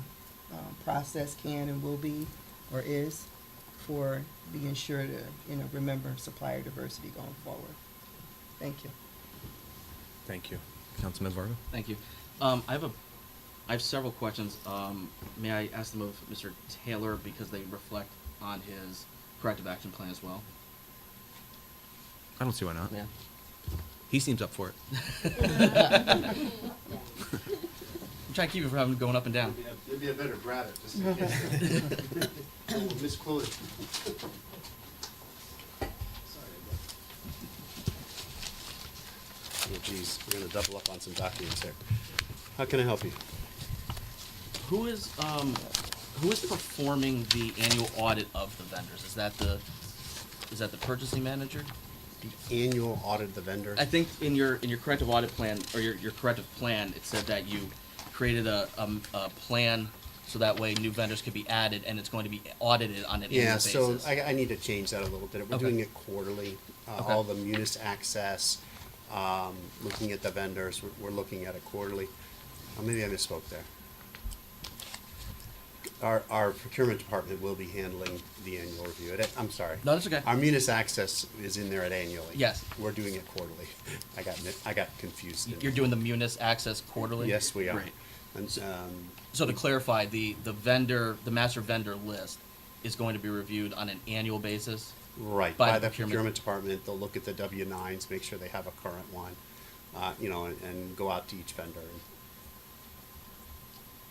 process can and will be, or is, for being sure to, remember supplier diversity going forward. Thank you. Thank you. Councilman Varga? Thank you. I have several questions. May I ask them of Mr. Taylor because they reflect on his corrective action plan as well? I don't see why not. Yeah. He seems up for it. I'm trying to keep it from going up and down. It'd be a better grab it, just in case. Misquoted. Oh geez, we're gonna double up on some documents here. How can I help you? Who is performing the annual audit of the vendors? Is that the purchasing manager? The annual audit of the vendor? I think in your corrective audit plan, or your corrective plan, it said that you created a plan so that way new vendors could be added and it's going to be audited on an annual basis. Yeah, so I need to change that a little bit. We're Okay. doing it quarterly. Okay. All the munis access, looking at the vendors, we're looking at it quarterly. Maybe I misspoke there. Our procurement department will be handling the annual review. I'm sorry. No, that's okay. Our munis access is in there at annually. Yes. We're doing it quarterly. I got confused. You're doing the munis access quarterly? Yes, we are. Great. And, So to clarify, the master vendor list is going to be reviewed on an annual basis? right, by by the the procurement department, they'll look at the W-9s, make sure they have a current one, and go out to each vendor.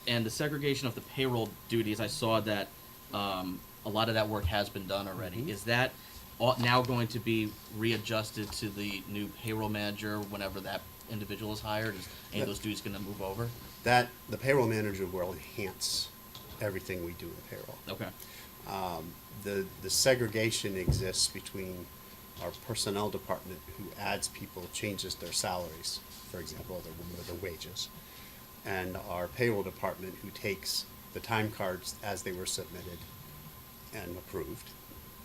And the segregation of the payroll duties, I saw that a lot of that work has been done already. Mhm. Is that now going to be readjusted to the new payroll manager whenever that individual is hired? Is any of those duties going to move over? The payroll manager will enhance everything we do in payroll. Okay. The segregation exists between our personnel department, who adds people, changes their salaries, for example, the wages, and our payroll department, who takes the time cards as they were submitted and approved,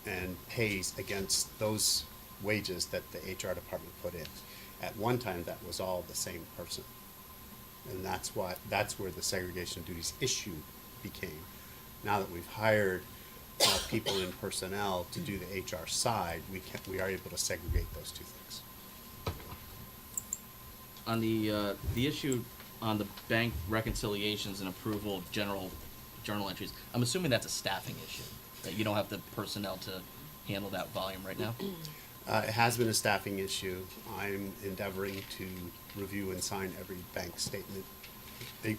and pays against those wages that the HR department put in. At one time, that was all the same person. And that's where the segregation of duties issue became. Now that we've hired people in personnel to do the HR side, we are able to segregate those two things. On the issue on the bank reconciliations and approval of general journal entries, I'm assuming that's a staffing issue, that you don't have the personnel to handle that volume right now? It has been a staffing issue. I'm endeavoring to review and sign every bank statement,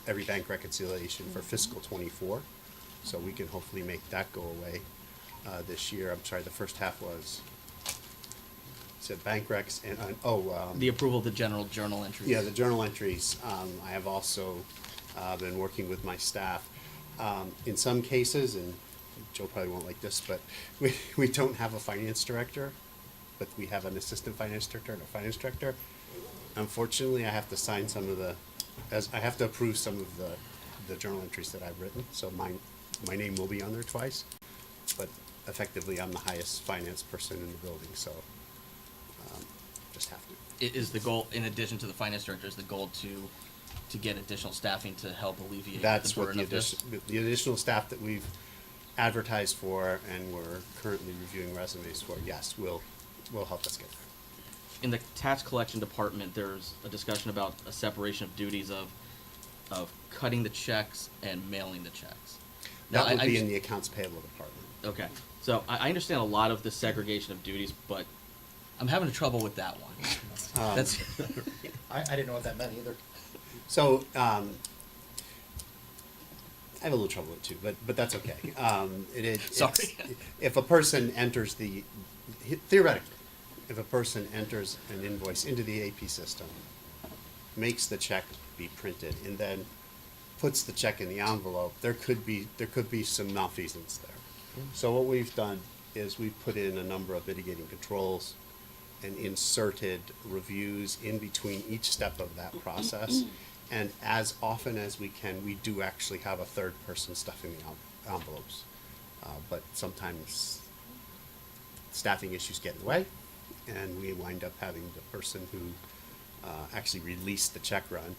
every bank reconciliation for fiscal '24, so we can hopefully make that go away this year. I'm sorry, the first half was, said bank recs and, The approval of the general journal entries. yeah, the journal entries. I have also been working with my staff. In some cases, and Joe probably won't like this, but we don't have a finance director, but we have an assistant finance director and a finance director. Unfortunately, I have to sign some of I have to approve some of the journal entries that I've written, so my name will be on there twice, but effectively, I'm the highest finance person in the building, so just have to. Is the goal, in addition to the finance director, is the goal to get additional staffing to help alleviate That's the what burden the of this? the additional staff that we've advertised for and we're currently reviewing resumes for, yes, will help us get there. In the tax collection department, there's a discussion about a separation of duties of cutting the checks and mailing the checks. Now, That would be I in the accounts payable department. Okay, so I understand a lot of the segregation of duties, but I'm having trouble with that one. That's I didn't know what that meant either. So, I have a little trouble with it too, but that's okay. Sorry. If a person enters theoretically, if a person enters an invoice into the AP system, makes the check be printed, and then puts the check in the envelope, there could be some malfeasance there. So what we've done is we've put in a number of mitigating controls and inserted reviews in between each step of that process. And as often as we can, we do actually have a third person stuffing the envelopes. But sometimes staffing issues get in the way, and we wind up having the person who actually released the check run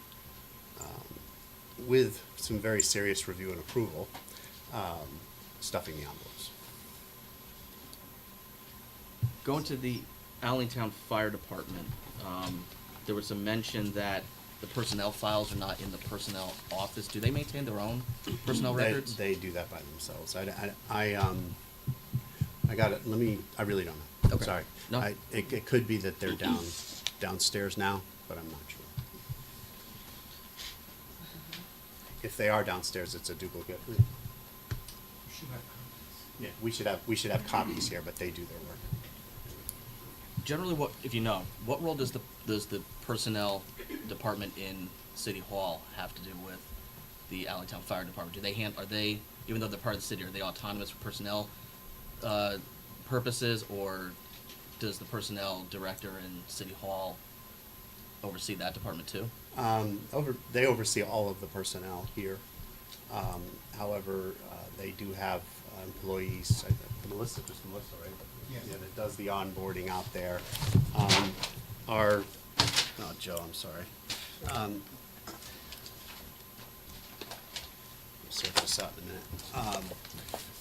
with some very serious review and approval, stuffing the envelopes. Going to the Allentown Fire Department, there was some mention that the personnel files are not in the personnel office. Do they maintain their own personnel records? They do that by themselves. I got it. I really don't know. Okay. Sorry. No. It could be that they're downstairs now, but I'm not sure. If they are downstairs, it's a duplicate. Yeah, we should have copies here, but they do their work. Generally, what role does the personnel department in City Hall have to do with the Allentown Fire Department? Are they, even though they're part of the city, are they autonomous for personnel purposes, or does the personnel director in City Hall oversee that department too? They oversee all of the personnel here. However, they do have employees. Melissa, right? Yeah, that does the onboarding out there. Joe, I'm sorry. Sort this out in a minute.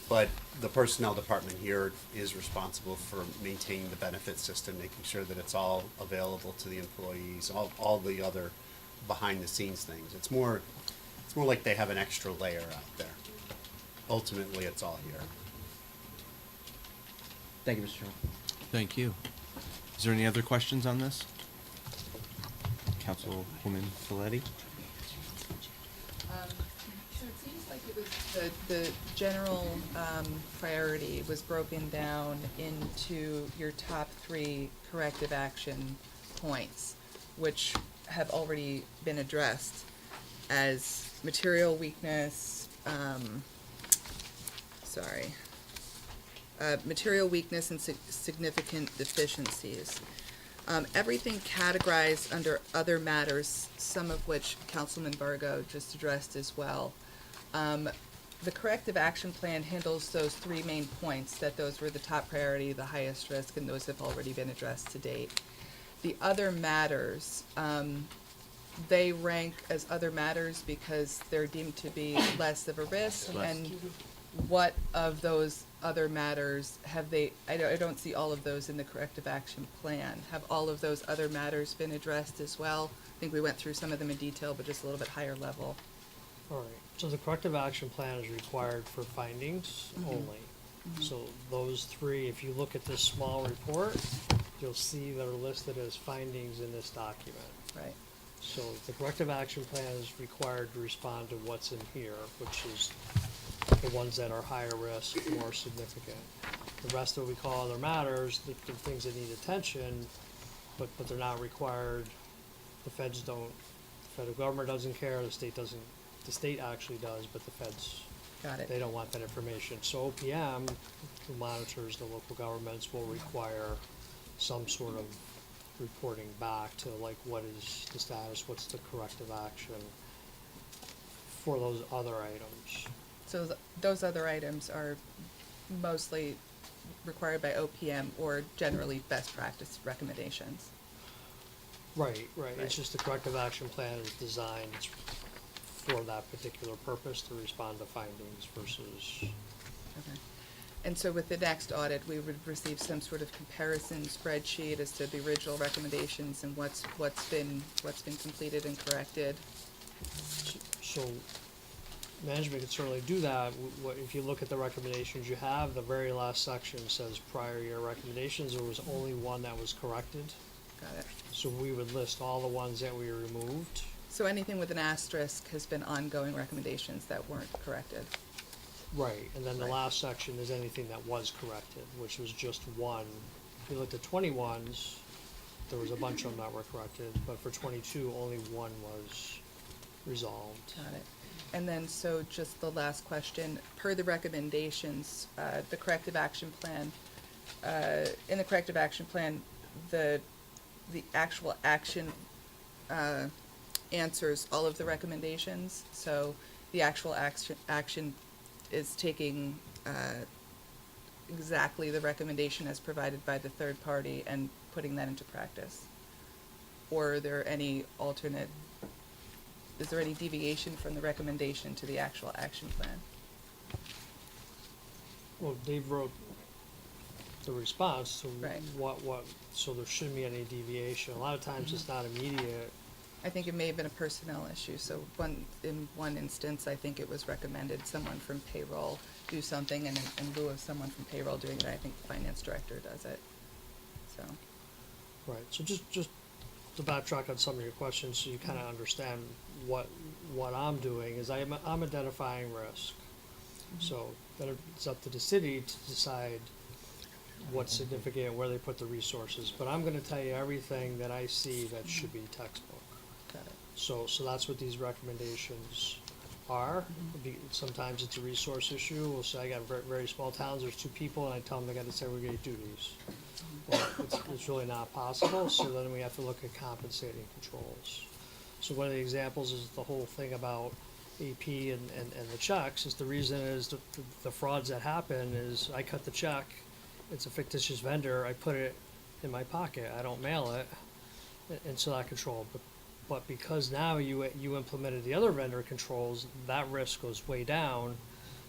But the personnel department here is responsible for maintaining the benefit system, making sure that it's all available to the employees, all the other behind the scenes things. It's more like they have an extra layer out there. Ultimately, it's all here. Thank you, Mr. Chairman. Thank you. Is there any other questions on this? Councilwoman Folletti? So it seems like it was the general priority was broken down into your top 3 corrective action points, which have already been addressed as material weakness, material weakness and significant deficiencies. Everything categorized under other matters, some of which Councilman Vargo just addressed as well. The corrective action plan handles those 3 main points, that those were the top priority, the highest risk, and those have already been addressed to date. The other matters, they rank as other matters because they're deemed to be less of a risk. And what of those other matters have they, I don't see all of those in the corrective action plan. Have all of those other matters been addressed as well? I think we went through some of them in detail, but just a little bit higher level. All right, so the corrective action plan is required for findings only. So those 3, if you look at this small report, you'll see that are listed as findings in this document. Right. So the corrective action plan is required to respond to what's in here, which is the ones that are higher risk, more significant. The rest of what we call other matters, the things that need attention, but they're not required. The feds don't, the federal government doesn't care, the state doesn't, the state actually does, but the feds Got it. They don't want that information. So OPM, who monitors the local governments, will require some sort of reporting back to like what is the status, what's the corrective action for those other items. So those other items are mostly required by OPM or generally best practice recommendations. Right. Right. It's just the corrective action plan is designed for that particular purpose to respond to findings versus. Okay. And so with the next audit, we would receive some sort of comparison spreadsheet as to the original recommendations and what's been completed and corrected. So management can certainly do that. If you look at the recommendations you have, the very last section says prior year recommendations. There was only one that was corrected. Got it. So we would list all the ones that we removed. So anything with an asterisk has been ongoing recommendations that weren't corrected. Right, and then the Right. last section is anything that was corrected, which was just one. If you looked at 21s, there was a bunch of them that were corrected, but for 22, only one was resolved. Got it. And then, so just the last question, per the recommendations, the corrective action plan, in the corrective action plan, the actual action, answers all of the recommendations. So the actual action is taking, exactly the recommendation as provided by the third party and putting that into practice. Or are there any alternate, is there any deviation from the recommendation to the actual action plan? Well, Dave wrote the response to Right. so there shouldn't be any deviation. A lot of times it's not immediate. I think it may have been a personnel issue, so in one instance, I think it was recommended someone from payroll do something, and in lieu of someone from payroll doing it, I think the finance director does it, so. Right, so just to backtrack on some of your questions, so you kind of understand what I'm doing, is I'm identifying risk. So then it's up to the city to decide what's significant, where they put the resources. But I'm gonna tell you everything that I see that should be textbook. Got it. So that's what these recommendations are. Sometimes it's a resource issue. We'll say I got very, very small towns, there's 2 people, and I tell them they gotta segregate duties. Well, it's really not possible, so then we have to look at compensating controls. So one of the examples is the whole thing about AP and the checks, is the reason is the frauds that happen is I cut the check, it's a fictitious vendor, I put it in my pocket, I don't mail it, and so that control. But because now you implemented the other vendor controls, that risk goes way down,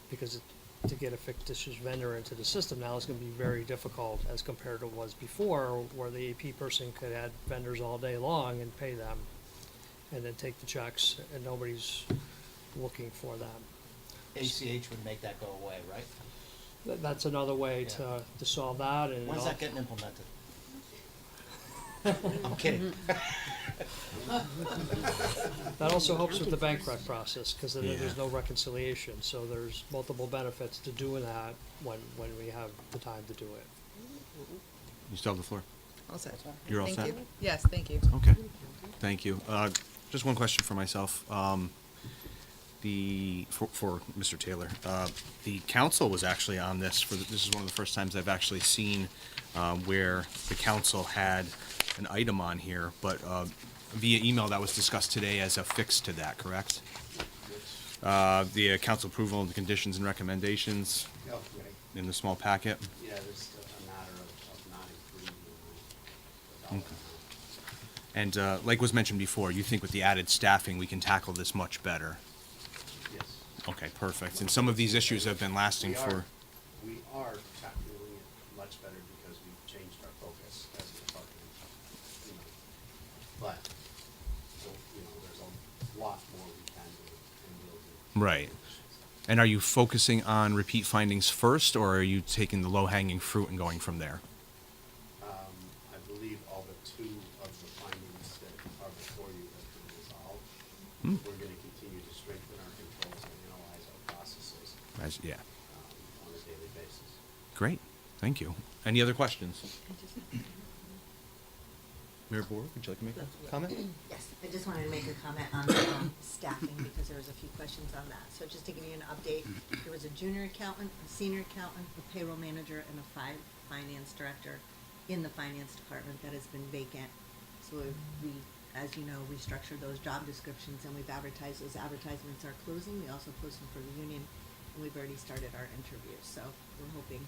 because to get a fictitious vendor into the system now is gonna be very difficult as compared to what was before, where the AP person could add vendors all day long and pay them, and then take the checks, and nobody's looking for them. ACH would make that go away, right? That's another way to solve that, and. When's that getting implemented? I'm kidding. That also helps with the bank rec process, because then there's no reconciliation, so there's multiple benefits to doing that when we have the time to do it. You still have the floor. All set. You're all set? Thank you. Yes, thank you. Okay, thank you. Just one question for myself. For Mr. Taylor, the council was actually on this this is one of the first times I've actually seen where the council had an item on here, but via email that was discussed today as a fix to that, correct? The council approval of the conditions and recommendations in the small packet. Yeah, there's a matter of not including the And like was mentioned before, you think with the added staffing, we can tackle this much better? Yes. Okay, perfect. And some of these issues have been lasting We for, are tackling it much better because we've changed our focus as a department, you know. But, so, you know, there's a lot more we can do and will do. right. And are you focusing on repeat findings first, or are you taking the low-hanging fruit and going from there? I believe all but 2 of the findings that are before you have been resolved. We're gonna continue to strengthen our controls and analyze our processes, Yeah. on a daily basis. Great, thank you. Any other questions? Mayor Bohr, would you like to make a comment? Yes, I just wanted to make a comment on staffing, because there was a few questions on that. So just to give you an update, there was a junior accountant, a senior accountant, a payroll manager, and a finance director in the finance department that has been vacant. So we, as you know, restructured those job descriptions, and we've advertised, those advertisements are closing. We also post them for the union, and we've already started our interviews. So we're hoping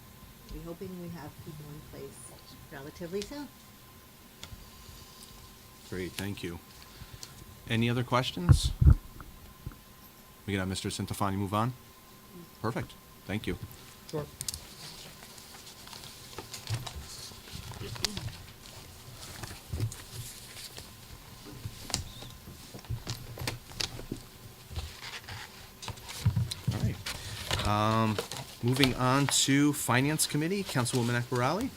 we have people in place relatively soon. Great, thank you. Any other questions? We can have Mr. Centofanti move on? Perfect, thank you. Sure. All right. Moving on to Finance Committee, Councilwoman Akbarali.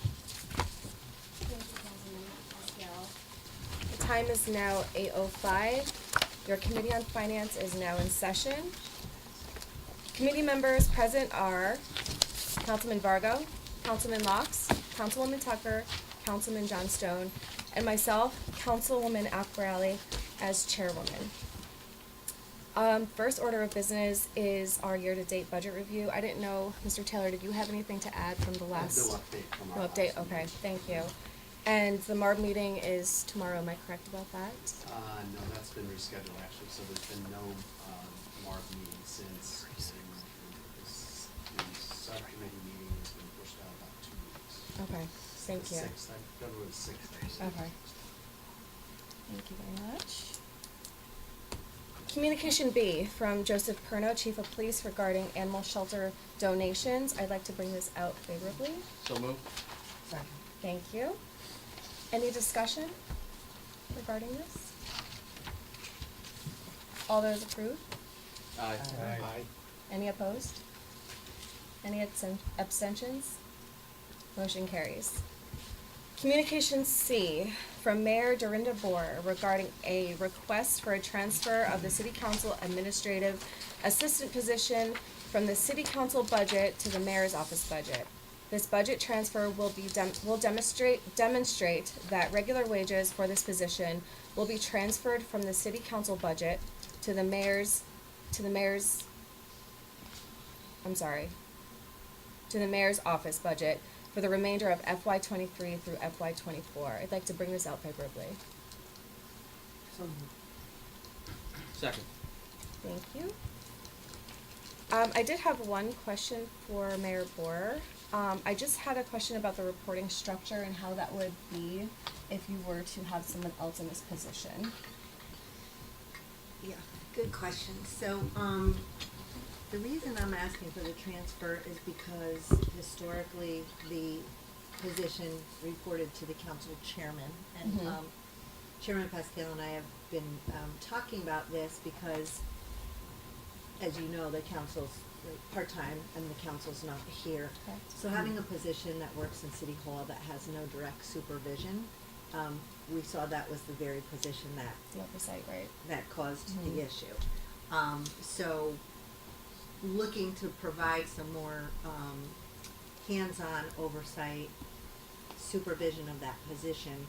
The time is now 8:05. Your Committee on Finance is now in session. Committee members present are Councilman Vargo, Councilman Locks, Councilwoman Tucker, Councilman Johnstone, and myself, Councilwoman Akbarali, as chairwoman. First order of business is our year-to-date budget review. I didn't know, Mr. Taylor, did you have anything to add from the last? No update from our No update, last okay, meeting. thank you. And the MARB meeting is tomorrow, am I correct about that? No, that's been rescheduled actually, so there's been no, MARC meeting since, and the subcommittee meeting has been pushed out about 2 weeks. Okay, thank you. February 6th. Okay. Thank you very much. Communication B from Joseph Perno, Chief of Police, regarding animal shelter donations. I'd like to bring this out favorably. So moved. Thank you. Any discussion regarding this? All those approved? Aye. Any opposed? Any abstentions? Motion carries. Communication C from Mayor Dorinda Bohr regarding a request for a transfer of the City Council Administrative Assistant position from the City Council budget to the Mayor's Office budget. This budget transfer will demonstrate that regular wages for this position will be transferred from the City Council budget to the Mayor's office budget for the remainder of FY '23 through FY '24. I'd like to bring this out favorably. Second. Thank you. I did have one question for Mayor Bohr. I just had a question about the reporting structure and how that would be if you were to have someone else in this position. Yeah, good question. So, the reason I'm asking for the transfer is because historically, the position reported to the council chairman. And, Chairman Pascal and I have been, talking about this because, as you know, the council's part-time and the council's not here. Correct. So having a position that works in City Hall that has no direct supervision, we saw that was the very position that The oversight, right? that caused the issue. So looking to provide some more hands-on oversight, supervision of that position,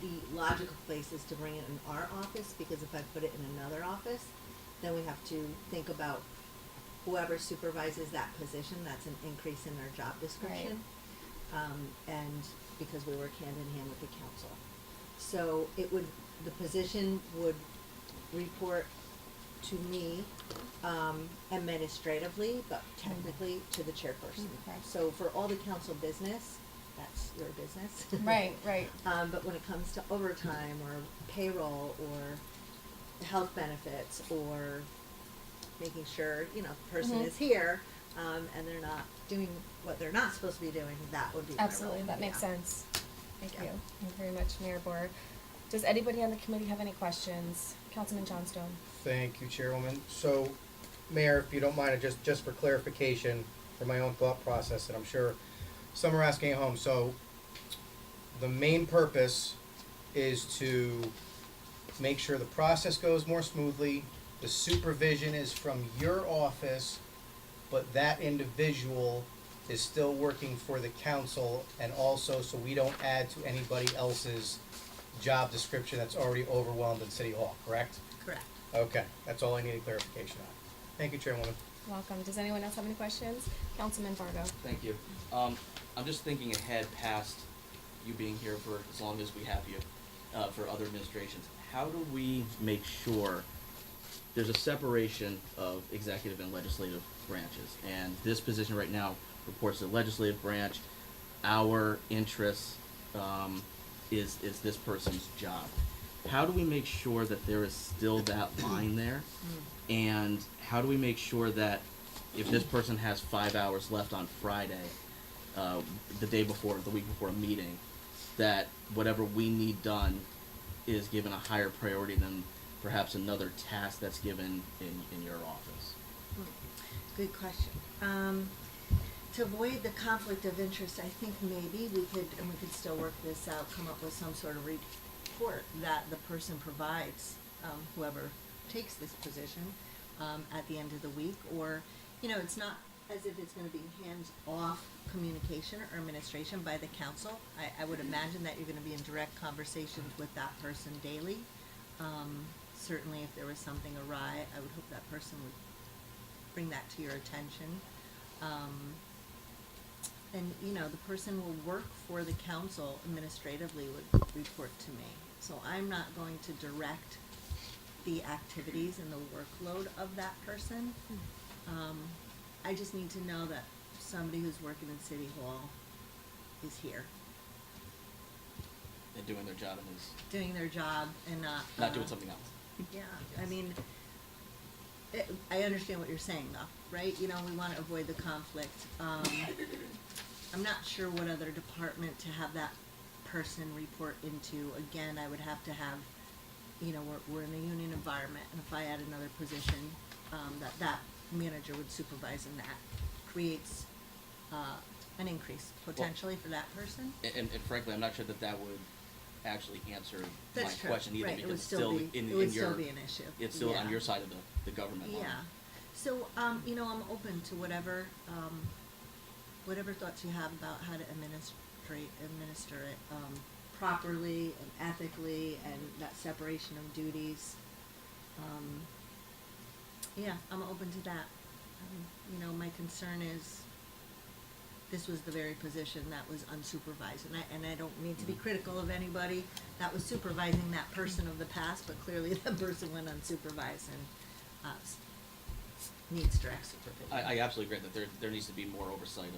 the logical place is to bring it in our office, because if I put it in another office, then we have to think about whoever supervises that position, that's an increase in their job description. And because we work hand in hand with the council. So the position would report to me, administratively, but technically to the chairperson. Okay. So for all the council business, that's your business. Right, right. But when it comes to overtime or payroll or health benefits or making sure, the person is here, and they're not doing what they're not supposed to be doing, that would be my role. Absolutely, that makes sense. Thank Yeah. you. Thank you very much, Mayor Bohr. Does anybody on the committee have any questions? Councilman Johnstone. Thank you, Chairwoman. So, Mayor, if you don't mind, just for clarification, for my own thought process, and I'm sure some are asking at home, so the main purpose is to make sure the process goes more smoothly, the supervision is from your office, but that individual is still working for the council, and also so we don't add to anybody else's job description that's already overwhelmed in City Hall, correct? Correct. Okay, that's all I needed clarification on. Thank you, Chairwoman. Welcome. Does anyone else have any questions? Councilman Vargo. Thank you. I'm just thinking ahead past you being here for as long as we have you, for other administrations. How do we make sure there's a separation of executive and legislative branches? And this position right now reports to the legislative branch. Our interest is this person's job. How do we make sure that there is still that line there? And how do we make sure that if this person has 5 hours left on Friday, the day before, the week before a meeting, that whatever we need done is given a higher priority than perhaps another task that's given in your office? Good question. To avoid the conflict of interest, I think maybe we could still work this out, come up with some sort of report that the person provides, whoever takes this position, at the end of the week, or, it's not as if it's gonna be hands-off communication or administration by the council. I would imagine that you're gonna be in direct conversations with that person daily. Certainly if there was something awry, I would hope that person would bring that to your attention. And, the person will work for the council administratively, would report to me. So I'm not going to direct the activities and the workload of that person. I just need to know that somebody who's working in City Hall is here, And doing their job and is doing their job and not doing something else. Yeah, I mean, I understand what you're saying though, right? We want to avoid the conflict. I'm not sure what other department to have that person report into. Again, I would have to have, we're in a union environment, and if I add another position, that manager would supervise, and that creates an increase potentially for that person. And frankly, I'm not sure that would actually answer That's my true. question either, Right, it because would it's still still be- in it would your, still be an issue. it's still on Yeah. your side of the government line. Yeah, so, I'm open to whatever thoughts you have about how to administer it, properly and ethically, and that separation of duties. Yeah, I'm open to that. My concern is, this was the very position that was unsupervised, and I don't mean to be critical of anybody that was supervising that person of the past, but clearly that person went unsupervised and, needs direct supervision. I absolutely agree that there needs to be more oversight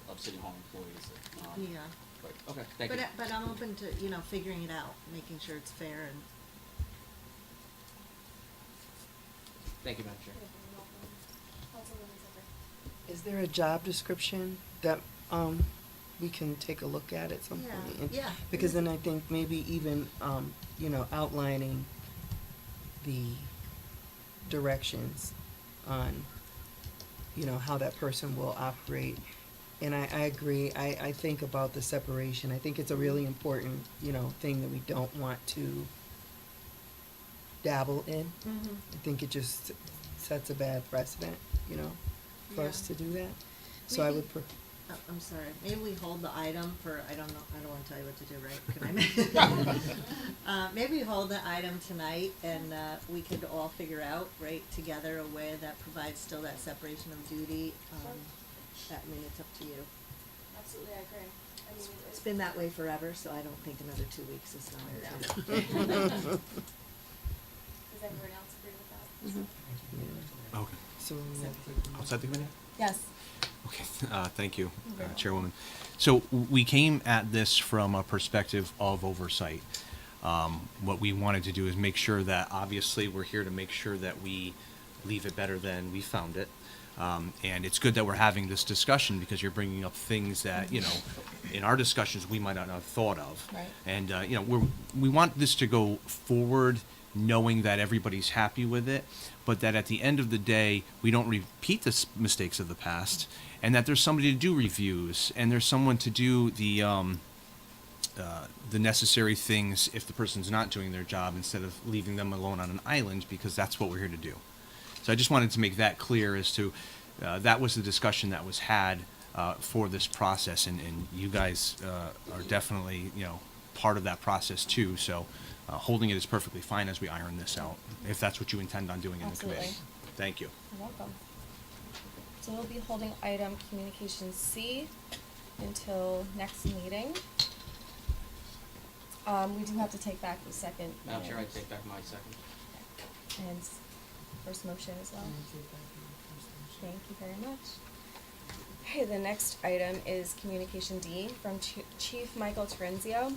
of City Hall employees. Yeah. But, okay, thank you. But I'm open to, figuring it out, making sure it's fair and. Thank you, Madam Chair. Is there a job description that, we can take a look at some Yeah, point? And- yeah. Because then I think maybe even, outlining the directions on, how that person will operate. And I agree, I think about the separation. I think it's a really important, thing that we don't want to dabble in. Mhm. I think it just sets a bad precedent, for us Yeah. to do that. So I would, I'm sorry, maybe we hold the item for, I don't know, I don't wanna tell you what to do, right? Can I maybe hold the item tonight, and, we could all figure out, right, together a way that provides still that separation of duty. It's up to you. Absolutely, I agree. It's been that way forever, so I don't think another 2 weeks is going to. Does everyone else agree with that? Okay. so, Outside the committee? Yes. Okay, thank you, Chairwoman. So we came at this from a perspective of oversight. What we wanted to do is make sure that, obviously, we're here to make sure that we leave it better than we found it. And it's good that we're having this discussion, because you're bringing up things that, in our discussions, we might not have thought of. Right. And, we want this to go forward knowing that everybody's happy with it, but that at the end of the day, we don't repeat the mistakes of the past, and that there's somebody to do reviews, and there's someone to do the necessary things if the person's not doing their job, instead of leaving them alone on an island, because that's what we're here to do. So I just wanted to make that clear as to, that was the discussion that was had for this process, and you guys are definitely, part of that process too. So holding it is perfectly fine as we iron this out, if that's what you intend on doing in the committee. Absolutely. Thank you. You're welcome. So we'll be holding item communication C until next meeting. We do have to take back the second. Madam Chair, I and- take back my second. And first motion as well. Thank you very much. Okay, the next item is communication D from Chief Michael Terenzio,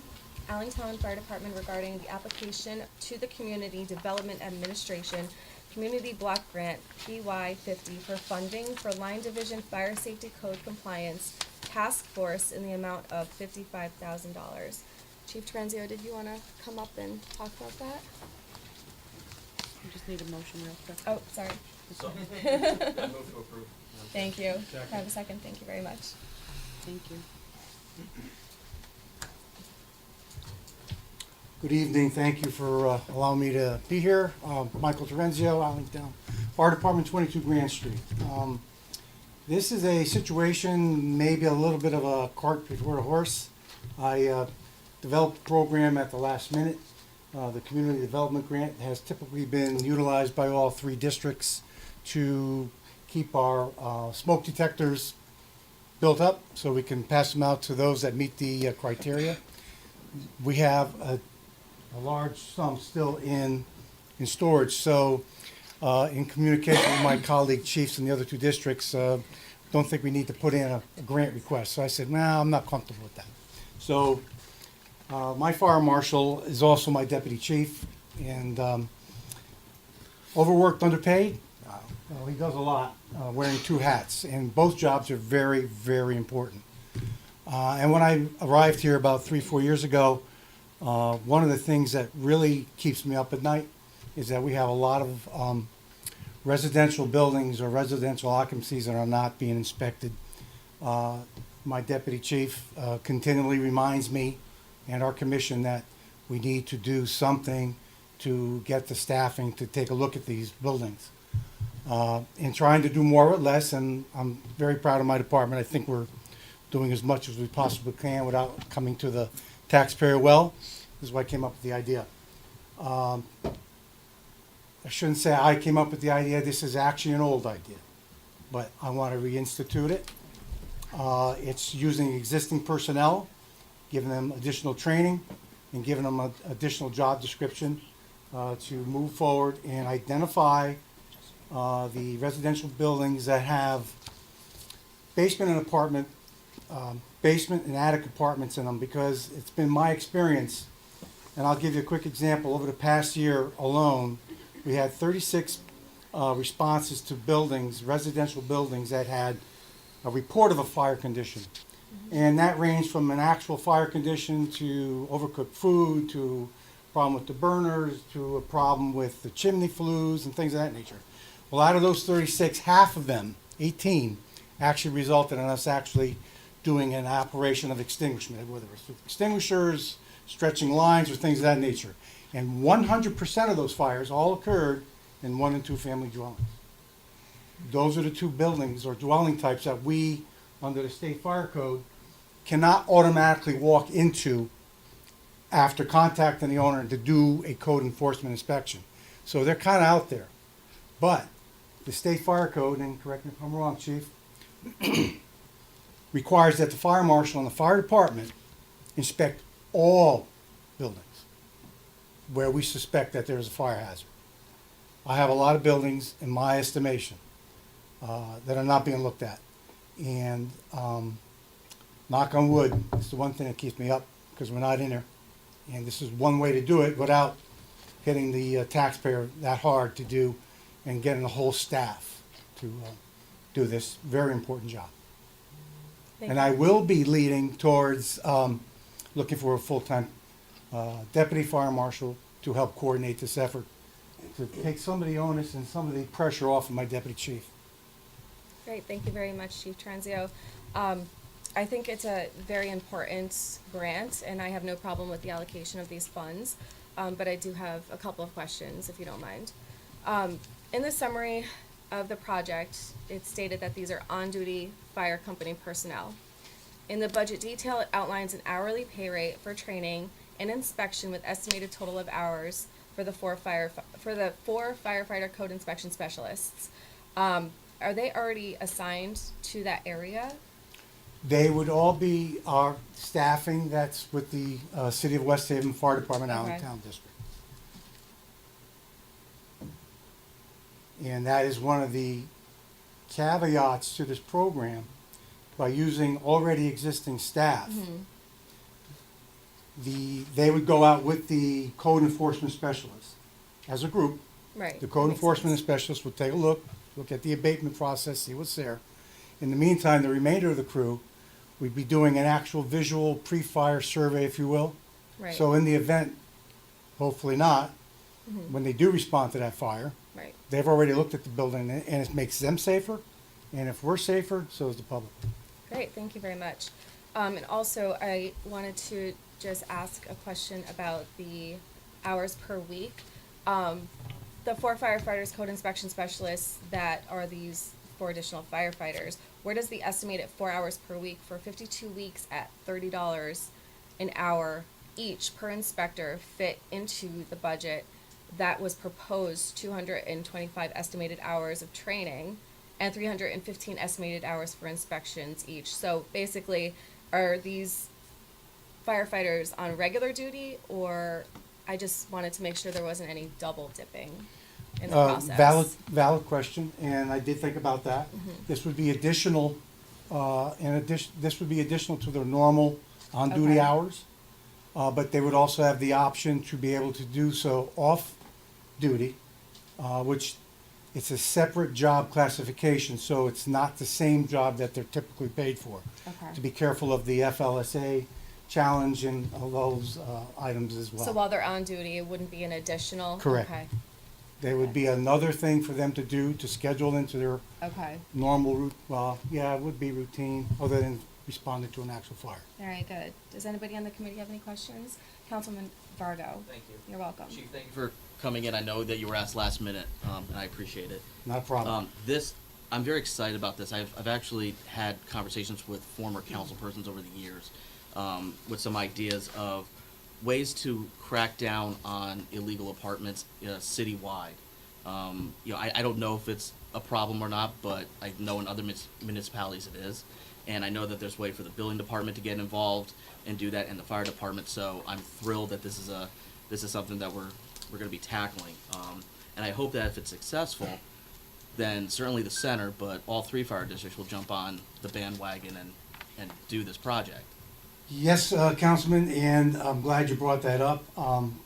Allentown Fire Department regarding the application to the Community Development Administration Community Block Grant PY 50 for funding for Line Division Fire Safety Code Compliance Task Force in the amount of $55,000. Chief Terenzio, did you wanna come up and talk about that? I just need a motion real quick. Oh, sorry. So, I move to approve. Thank you. Can I have a second? Thank you very much. Thank you. Good evening. Thank you for allowing me to be here. Michael Terenzio, Allentown Fire Department, 22 Grand Street. This is a situation, maybe a little bit of a cart before the horse. I developed a program at the last minute. The Community Development Grant has typically been utilized by all three districts to keep our smoke detectors built up so we can pass them out to those that meet the criteria. We have a large sum still in storage, so in communication with my colleague chiefs in the other two districts, don't think we need to put in a grant request. So I said, nah, I'm not comfortable with that. So my fire marshal is also my deputy chief, and overworked, underpaid. Well, he does a lot, wearing two hats, and both jobs are very, very important. And when I arrived here about 3-4 years ago, one of the things that really keeps me up at night is that we have a lot of residential buildings or residential occupancies that are not being inspected. My deputy chief continually reminds me and our commission that we need to do something to get the staffing to take a look at these buildings. In trying to do more with less, and I'm very proud of my department. I think we're doing as much as we possibly can without coming to the taxpayer well. This is why I came up with the idea. I shouldn't say I came up with the idea. This is actually an old idea, but I want to reinstitute it. It's using existing personnel, giving them additional training, and giving them an additional job description to move forward and identify the residential buildings that have basement and apartment, basement and attic apartments in them, because it's been my experience, and I'll give you a quick example. Over the past year alone, we had 36 responses to buildings, residential buildings that had a report of a fire condition. And that ranged from an actual fire condition to overcooked food, to a problem with the burners, to a problem with the chimney flues and things of that nature. Well, out of those 36, half of them, 18, actually resulted in us actually doing an operation of extinguishment, whether it's with extinguishers, stretching lines, or things of that nature. And 100% of those fires all occurred in 1- and 2-family dwellings. Those are the two buildings or dwelling types that we, under the state fire code, cannot automatically walk into after contacting the owner to do a code enforcement inspection. So they're kind of out there. But the state fire code, and correct me if I'm wrong, chief, requires that the fire marshal and the fire department inspect all buildings where we suspect that there's a fire hazard. I have a lot of buildings, in my estimation, that are not being looked at. And knock on wood, it's the one thing that keeps me up, because we're not in there. And this is one way to do it without hitting the taxpayer that hard to do, and getting the whole staff to do this very important job. And I will be leading towards looking for a full-time deputy fire marshal to help coordinate this effort, to take some of the onus and some of the pressure off of my deputy chief. Great, thank you very much, Chief Terenzio. I think it's a very important grant, and I have no problem with the allocation of these funds, but I do have a couple of questions, if you don't mind. In the summary of the project, it stated that these are on-duty fire company personnel. In the budget detail, it outlines an hourly pay rate for training an inspection with estimated total of hours for the four firefighter code inspection specialists. Are they already assigned to that area? They would all be our staffing that's with the City of West Haven Fire Department, Okay. Allentown District. And that is one of the caveats to this program. By using already existing staff, they would go out with the code enforcement specialists as a group. Right. The that code makes enforcement sense. specialist would take a look at the abatement process, see what's there. In the meantime, the remainder of the crew, we'd be doing an actual visual pre-fire survey, if you will. Right. So in the event, hopefully not, when they do respond to that fire, Right. they've already looked at the building and it makes them safer. And if we're safer, so is the public. Great, thank you very much. And also, I wanted to just ask a question about the hours per week. The four firefighters, code inspection specialists that are these four additional firefighters, where does the estimated 4 hours per week for 52 weeks at $30 an hour each per inspector fit into the budget that was proposed 225 estimated hours of training and 315 estimated hours for inspections each? So basically, are these firefighters on regular duty, or I just wanted to make sure there wasn't any double dipping in the process? Valid question, and I did think about that. This would be additional, this would be additional to their normal on-duty Okay. hours. But they would also have the option to be able to do so off-duty, which it's a separate job classification, so it's not the same job that they're typically paid for. Okay. To be careful of the FLSA challenge and all those items as well. So while they're on duty, it wouldn't be an additional? Correct. Okay, There would be another thing for them to do to schedule into their okay. normal route, well, yeah, it would be routine, other than responding to an actual fire. All right, good. Does anybody on the committee have any questions? Councilman Vargo? Thank you. You're welcome. Chief, thank you for coming in. I know that you were asked last minute, and I appreciate it. Not a problem. I'm very excited about this. I've actually had conversations with former council persons over the years, with some ideas of ways to crack down on illegal apartments citywide. I don't know if it's a problem or not, but I know in other municipalities it is. And I know that there's a way for the building department to get involved and do that, and the fire department. So I'm thrilled that this is something that we're going to be tackling. And I hope that if it's successful, then certainly the center, but all three fire districts will jump on the bandwagon and do this project. Yes, Councilman, and I'm glad you brought that up.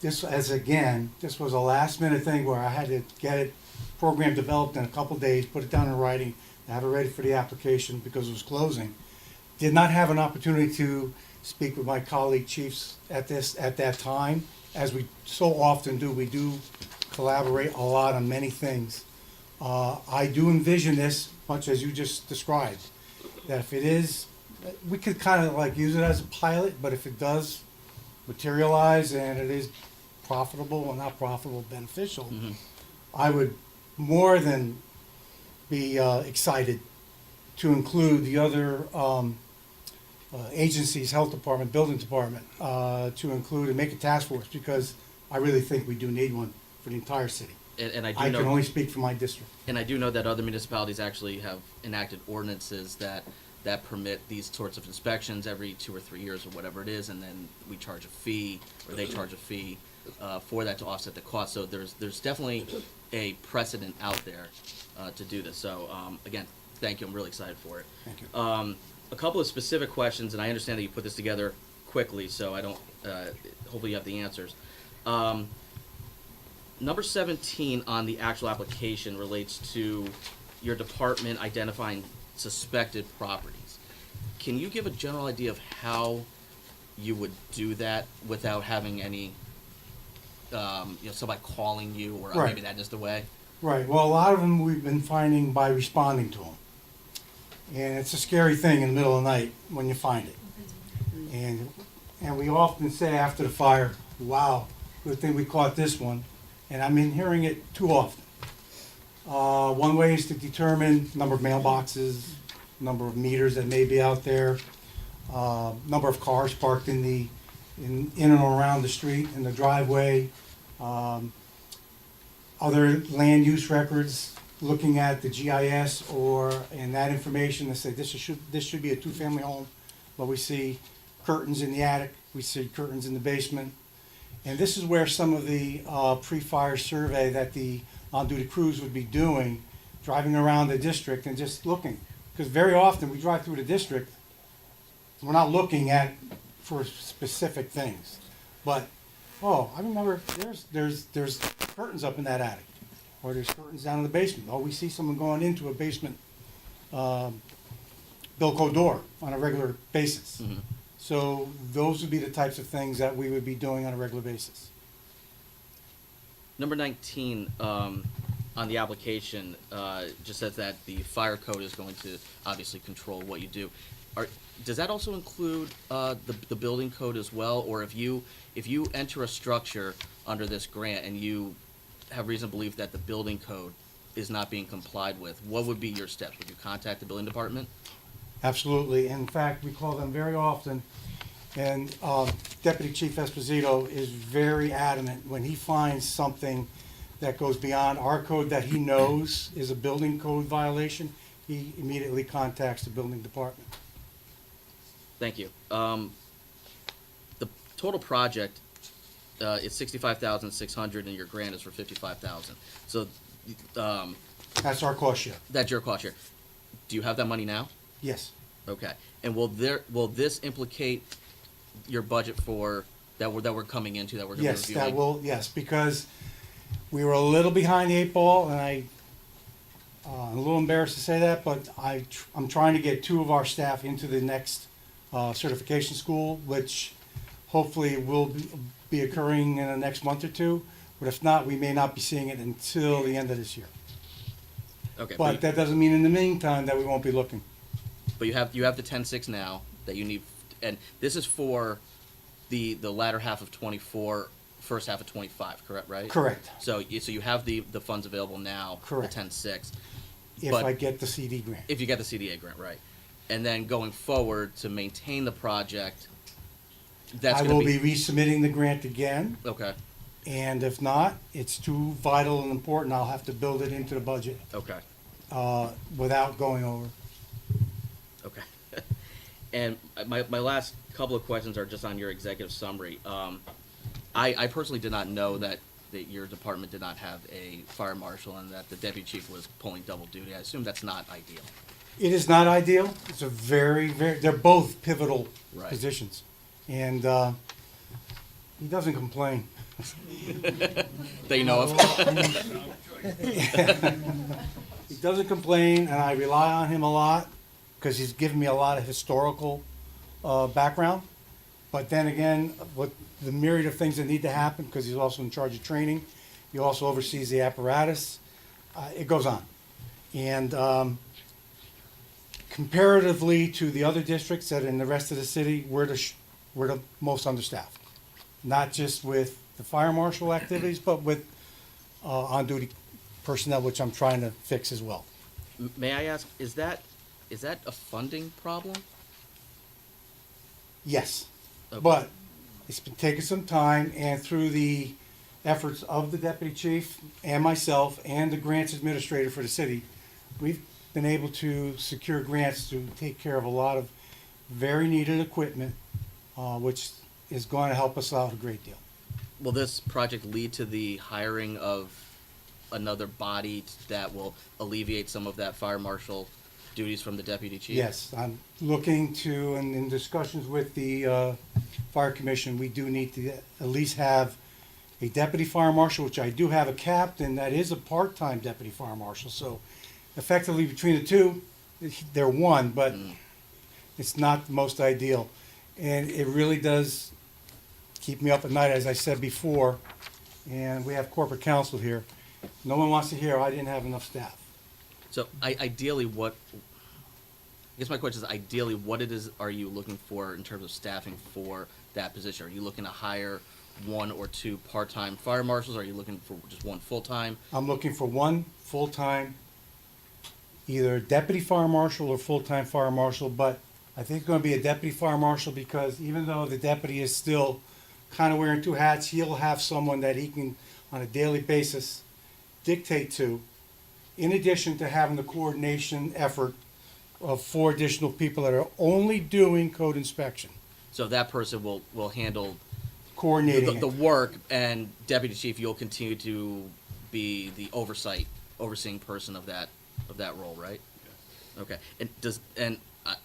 This was a last-minute thing where I had to get it program developed in a couple days, put it down in writing, have it ready for the application because it was closing. Did not have an opportunity to speak with my colleague chiefs at that time. As we so often do, we do collaborate a lot on many things. I do envision this, much as you just described, that if it is, we could kind of like use it as a pilot, but if it does materialize and it is profitable, or not profitable, beneficial, I would more than be excited to include the other agencies, health department, building department, to include and make a task force, because I really think we do need one for the entire city. And I do I know, can only speak for my district. And I do know that other municipalities actually have enacted ordinances that permit these sorts of inspections every 2 or 3 years or whatever it is, and then we charge a fee, or they charge a fee for that to offset the cost. So there's definitely a precedent out there to do this. So again, thank you. I'm really excited for it. Thank you. A couple of specific questions, and I understand that you put this together quickly, so I don't. Hopefully, you have the answers. Number 17 on the actual application relates to your department identifying suspected properties. Can you give a general idea of how you would do that without having any, somebody calling you, or Right. maybe that is the way? Right, well, a lot of them we've been finding by responding to them. And it's a scary thing in the middle of the night when you find it. And we often say after the fire, wow, good thing we caught this one. And I've been hearing it too often. One way is to determine number of mailboxes, number of meters that may be out there, number of cars parked in the in and around the street, in the driveway, other land use records, looking at the GIS and that information to say this should be a two-family home, but we see curtains in the attic, we see curtains in the basement. And this is where some of the pre-fire survey that the on-duty crews would be doing, driving around the district and just looking. Because very often we drive through the district, we're not looking for specific things. But, oh, I remember there's curtains up in that attic, or there's curtains down in the basement. Oh, we see someone going into a basement Bilco door on a regular basis. Mhm. So those would be the types of things that we would be doing on a regular basis. Number 19, on the application, just says that the fire code is going to obviously control what you do. Does that also include the building code as well? Or if you enter a structure under this grant and you have reason to believe that the building code is not being complied with, what would be your steps? Would you contact the building department? Absolutely. In fact, we call them very often, and Deputy Chief Esposito is very adamant when he finds something that goes beyond our code that he knows is a building code violation, he immediately contacts the building department. Thank you. The total project is $65,600, and your grant is for $55,000. So That's our cost share. that's your cost share. Do you have that money now? Yes. Okay. And will this implicate your budget for that we're coming into that we're going to be Yes, reviewing? that will, yes, because we were a little behind the 8 ball, and I'm a little embarrassed to say that, but I'm trying to get 2 of our staff into the next certification school, which hopefully will be occurring in the next month or 2. But if not, we may not be seeing it until the end of this year. Okay. But that doesn't mean in the meantime that we won't be looking. But you have the 10.6 now that you need, and this is for the latter half of 24, first half of 25, correct? Right? Correct. So you have the funds available now. Correct. The 10.6. If I get the CD grant. If you get the CDA grant, right? And then going forward to maintain the project, that's I going will to be resubmitting the grant again, okay. and if not, it's too vital and important, I'll have to build it into the budget Okay. without going over. Okay. And my last couple of questions are just on your executive summary. I personally did not know that your department did not have a fire marshal and that the deputy chief was pulling double duty. I assume that's not ideal. It is not ideal. It's a they're both pivotal Right. positions. And he doesn't complain. That you know of. He doesn't complain, and I rely on him a lot because he's given me a lot of historical background. But then again, with the myriad of things that need to happen, because he's also in charge of training, he also oversees the apparatus. It goes on. And comparatively to the other districts that are in the rest of the city, we're the most understaffed. Not just with the fire marshal activities, but with on-duty personnel, which I'm trying to fix as well. May I ask, is that a funding problem? Yes, Okay. but it's been taking some time, and through the efforts of the deputy chief and myself and the grants administrator for the city, we've been able to secure grants to take care of a lot of very needed equipment, which is going to help us out a great deal. Will this project lead to the hiring of another body that will alleviate some of that fire marshal duties from the deputy chief? Yes, I'm looking to, and in discussions with the fire commission, we do need to at least have a deputy fire marshal, which I do have a captain that is a part-time deputy fire marshal. So effectively between the two, they're one, but it's not the most ideal. And it really does keep me up at night, as I said before, and we have corporate counsel here. No one wants to hear I didn't have enough staff. So ideally, I guess my question is, ideally, what are you looking for in terms of staffing for that position? Are you looking to hire 1 or 2 part-time fire marshals? Are you looking for just 1 full-time? I'm looking for 1 full-time, either deputy fire marshal or full-time fire marshal, but I think it's gonna be a deputy fire marshal, because even though the deputy is still kind of wearing two hats, he'll have someone that he can, on a daily basis, dictate to, in addition to having the coordination effort of 4 additional people that are only doing code inspection, So that person will handle coordinating the it. work, and deputy chief, you'll continue to be the overseeing person of that role, right? Yes. Okay. And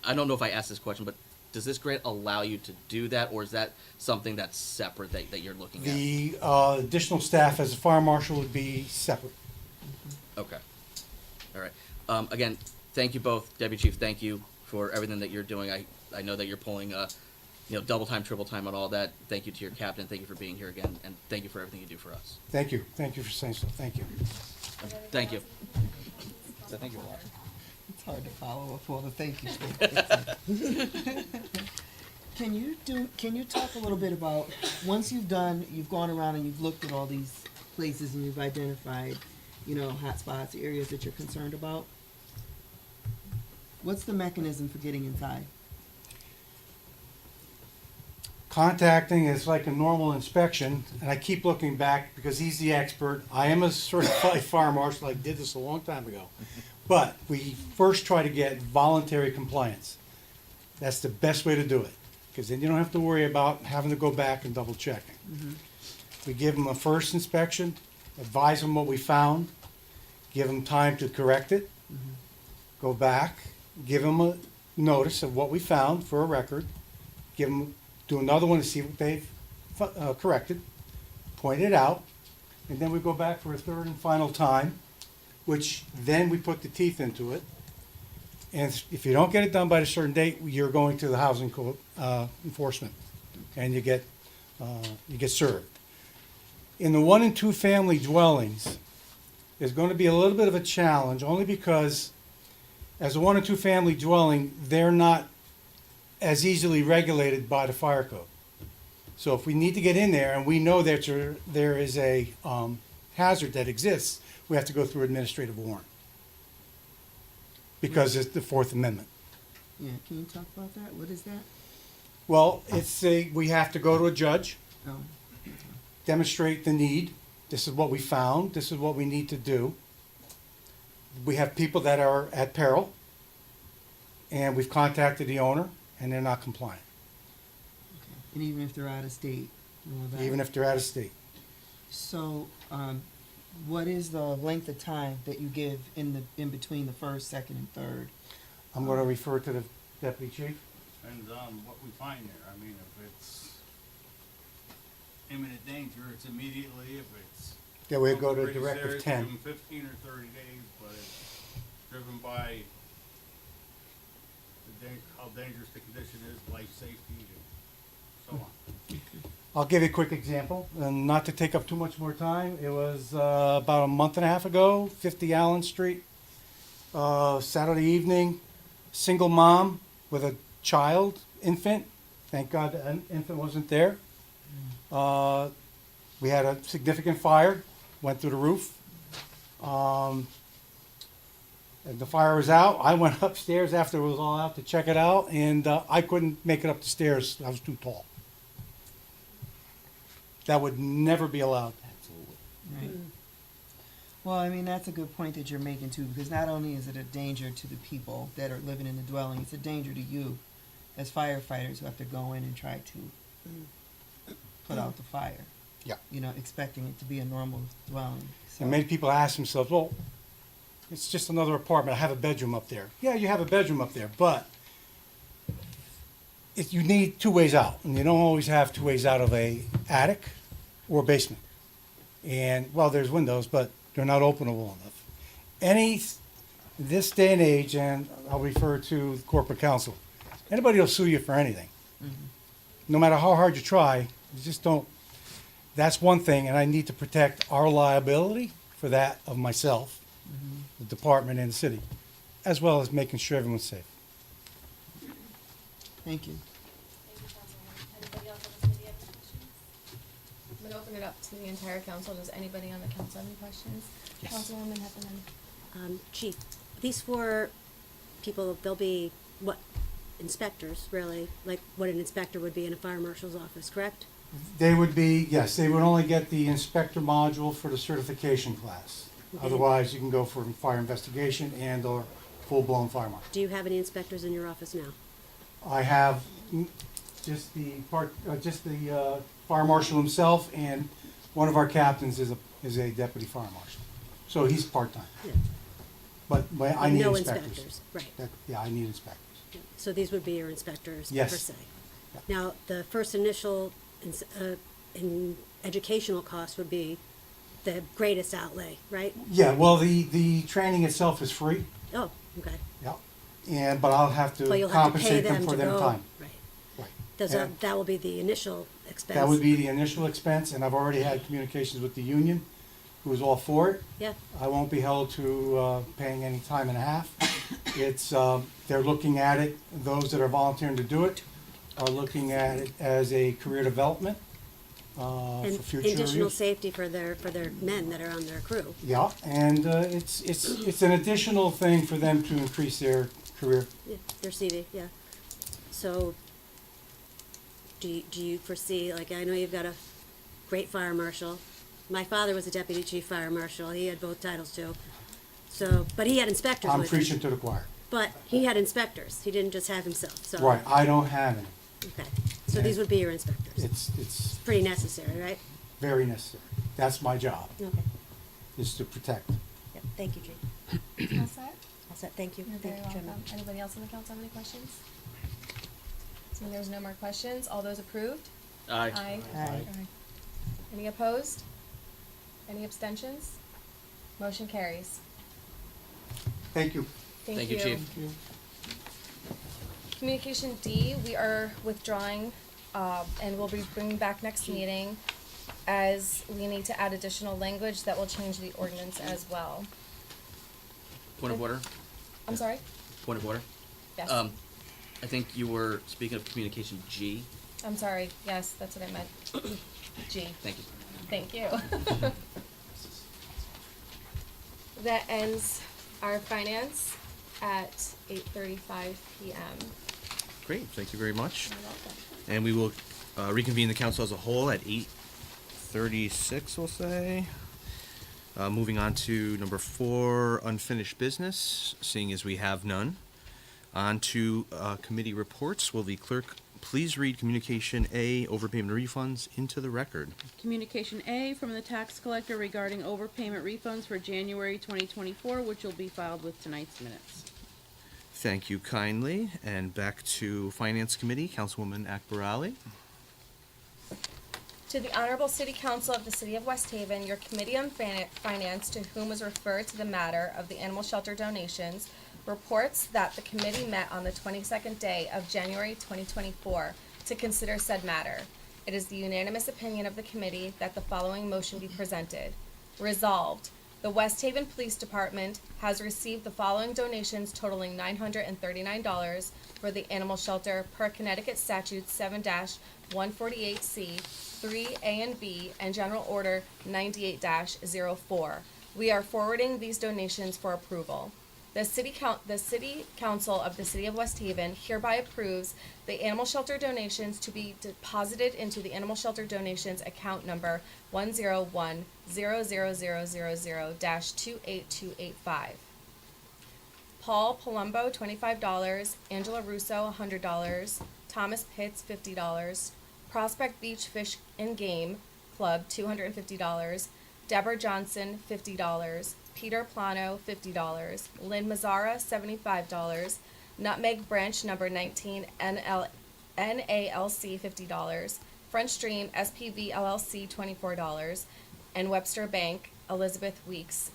I don't know if I asked this question, but does this grant allow you to do that, or is that something that's separate that you're looking at? The additional staff as a fire marshal would be separate. Okay. All right. Again, thank you both, Deputy Chief. Thank you for everything that you're doing. I know that you're pulling, double time, triple time on all that. Thank you to your captain. Thank you for being here again, and thank you for everything you do for us. Thank you. Thank you for saying so. Thank you. Thank you. So thank you a lot. It's hard to follow up all the thank yous. Can you talk a little bit about, once you've gone around and you've looked at all these places and you've identified, hot spots, areas that you're concerned about? What's the mechanism for getting inside? Contacting is like a normal inspection, and I keep looking back because he's the expert. I am a certified fire marshal. I did this a long time ago. But we first try to get voluntary compliance. That's the best way to do it, because then you don't have to worry about having to go back and double checking. We give them a first inspection, advise them what we found, give them time to correct it, go back, give them a notice of what we found for a record, do another one to see what they've corrected, point it out, and then we go back for a third and final time, which then we put the teeth into it. And if you don't get it done by a certain date, you're going to the housing enforcement, and you get served. In the 1 and 2 family dwellings, there's going to be a little bit of a challenge, only because as a 1 and 2 family dwelling, they're not as easily regulated by the fire code. So if we need to get in there and we know that there is a hazard that exists, we have to go through administrative warrant, because it's the Fourth Amendment. Yeah, can you talk about that? What is that? Well, we have to go to a judge, Oh, demonstrate the need. This is what we found. This is what we need to do. We have people that are at peril, and we've contacted the owner, and they're not compliant, and even if they're out of state? and all that? even if they're out of state. So, what is the length of time that you give in between the first, second, and third? I'm going to refer to the deputy chief. Depends on what we find there. I mean, if it's imminent danger, it's immediately. If it's Yeah, we go to pretty directive serious, 10. give them 15 or 30 days, but it's driven by how dangerous the condition is, life safety, and so on. I'll give you a quick example, and not to take up too much more time. It was about a month and a half ago, 50 Allen Street, Saturday evening, single mom with a child, infant. Thank God the infant wasn't there. We had a significant fire, went through the roof. And the fire was out. I went upstairs after it was all out to check it out, and I couldn't make it up the stairs. I was too tall. That would never be allowed. Right. Well, I mean, that's a good point that you're making too, because not only is it a danger to the people that are living in the dwelling, it's a danger to you as firefighters who have to go in and try to put out the fire. Yeah. Expecting it to be a normal dwelling. So, And many people ask themselves, well, it's just another apartment. I have a bedroom up there. Yeah, you have a bedroom up there, but you need 2 ways out, and you don't always have 2 ways out of a attic or basement. And, well, there's windows, but they're not openable enough. This day and age, and I'll refer to the corporate counsel, anybody will sue you for anything. No matter how hard you try, you just don't. That's one thing, and I need to protect our liability for that of myself, the department, and the city, as well as making sure everyone's safe. Thank you. Anybody else on the committee have any questions? I'm gonna open it up to the entire council. Does anybody on the council have any questions? Yes. Councilwoman Heffernan. Chief, these 4 people, they'll be, what, inspectors, really, like what an inspector would be in a fire marshal's office, correct? They would be, yes, they would only get the inspector module for the certification class. Okay. Otherwise, you can go for fire investigation and/or full-blown fire marshal. Do you have any inspectors in your office now? I have just the fire marshal himself, and one of our captains is a deputy fire marshal. So he's part-time. Yeah. But I need No inspectors. inspectors, right. Yeah, I need inspectors. So these would be your inspectors per Yes. se? Now, the first initial in educational cost would be the greatest outlay, right? Yeah, well, the training itself is free, Oh, okay. but I'll have But to you'll have to pay compensate them them for to their go. time. Right. Right. And That will be the initial expense. that would be the initial expense, and I've already had communications with the union, who is all for it. Yeah. I won't be held to paying any time and a half. It's, they're looking at it, those that are volunteering to do it are looking at it as a career development for And future additional use. safety for their men that are on their crew. Yeah, and it's an additional thing for them to increase their career. Yeah, their CV, yeah. So, do you foresee, like, I know you've got a great fire marshal. My father was a deputy chief fire marshal. He had both titles too. So, but he had inspectors I'm with him. preaching to the choir. But he had inspectors. He didn't just have himself, so. Right, I don't have any. Okay, so these would be your inspectors. It's Pretty necessary, right? very necessary. That's my job, Okay, is to protect. yep, thank you, Chief. All set? All set, thank you. You're Thank very you, Chairman. welcome. Anybody else on the council have any questions? Seeing there's no more questions, all those approved? Aye. Aye. Any opposed? Any abstentions? Motion carries. Thank you. Thank you, Chief. Communication D, we are withdrawing, and we'll be bringing back next meeting as we need to add additional language that will change the ordinance as well. Point of order? I'm sorry? Point of order? Yes. I think you were speaking of communication G. I'm sorry, yes, that's what I meant. G. Thank you. Thank you. That ends our finance at 8:35 PM. Great, thank you very much. You're welcome. And we will reconvene the council as a whole at 8:36, we'll say. Moving on to number 4, unfinished business, seeing as we have none. On to committee reports. Will the clerk please read communication A, overpayment refunds, into the record? Communication A from the tax collector regarding overpayment refunds for January 2024, which will be filed with tonight's minutes. Thank you kindly. And back to Finance Committee, Councilwoman Akbarali. To the Honorable City Council of the City of West Haven, your Committee on Finance, to whom was referred to the matter of the animal shelter donations, reports that the committee met on the 22nd day of January 2024 to consider said matter. It is the unanimous opinion of the committee that the following motion be presented. Resolved, the West Haven Police Department has received the following donations totaling $939 for the animal shelter per Connecticut Statute 7-148C, 3A and B, and General Order 98-04. We are forwarding these donations for approval. The City Council of the City of West Haven hereby approves the animal shelter donations to be deposited into the animal shelter donations account number 101-00000-28285. Paul Palumbo, $25, Angela Russo, $100, Thomas Pitts, $50, Prospect Beach Fish and Game Club, $250, Deborah Johnson, $50, Peter Plano, $50, Lynn Mazzara, $75, Nutmeg Branch Number 19, NALC, $50, French Dream, SPV LLC, $24, and Webster Bank, Elizabeth Weeks,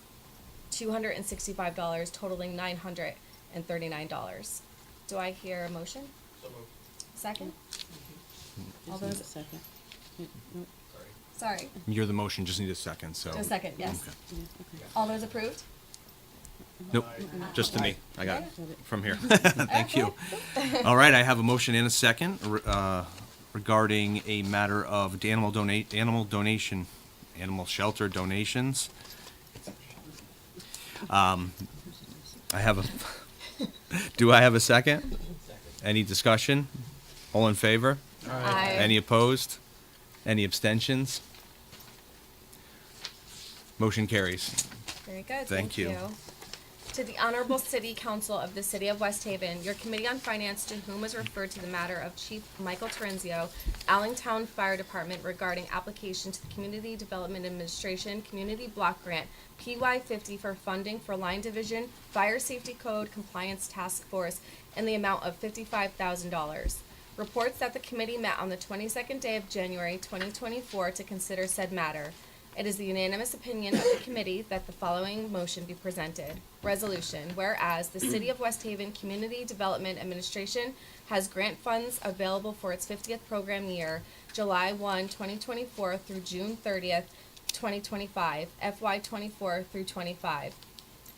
$265, totaling $939. Do I hear a motion? So moved. Second? All those, Second. sorry, You're the motion, just need a second, so. a second, yes. Okay. All those approved? Nope, just to me. I got it from here. Thank you. All right, I have a motion and a second regarding a matter of animal shelter donations. I have a, do I have a second? Any discussion? All in favor? Aye. Any opposed? Any abstentions? Motion carries. Very good, Thank thank you. you. To the Honorable City Council of the City of West Haven, your Committee on Finance, to whom was referred to the matter of Chief Michael Terenzio, Allingtown Fire Department, regarding application to the Community Development Administration Community Block Grant PY 50 for funding for Line Division Fire Safety Code Compliance Task Force in the amount of $55,000. Reports that the committee met on the 22nd day of January 2024 to consider said matter. It is the unanimous opinion of the committee that the following motion be presented. Resolution, whereas the City of West Haven Community Development Administration has grant funds available for its 50th program year, July 1, 2024 through June 30th, 2025, FY 24 through 25,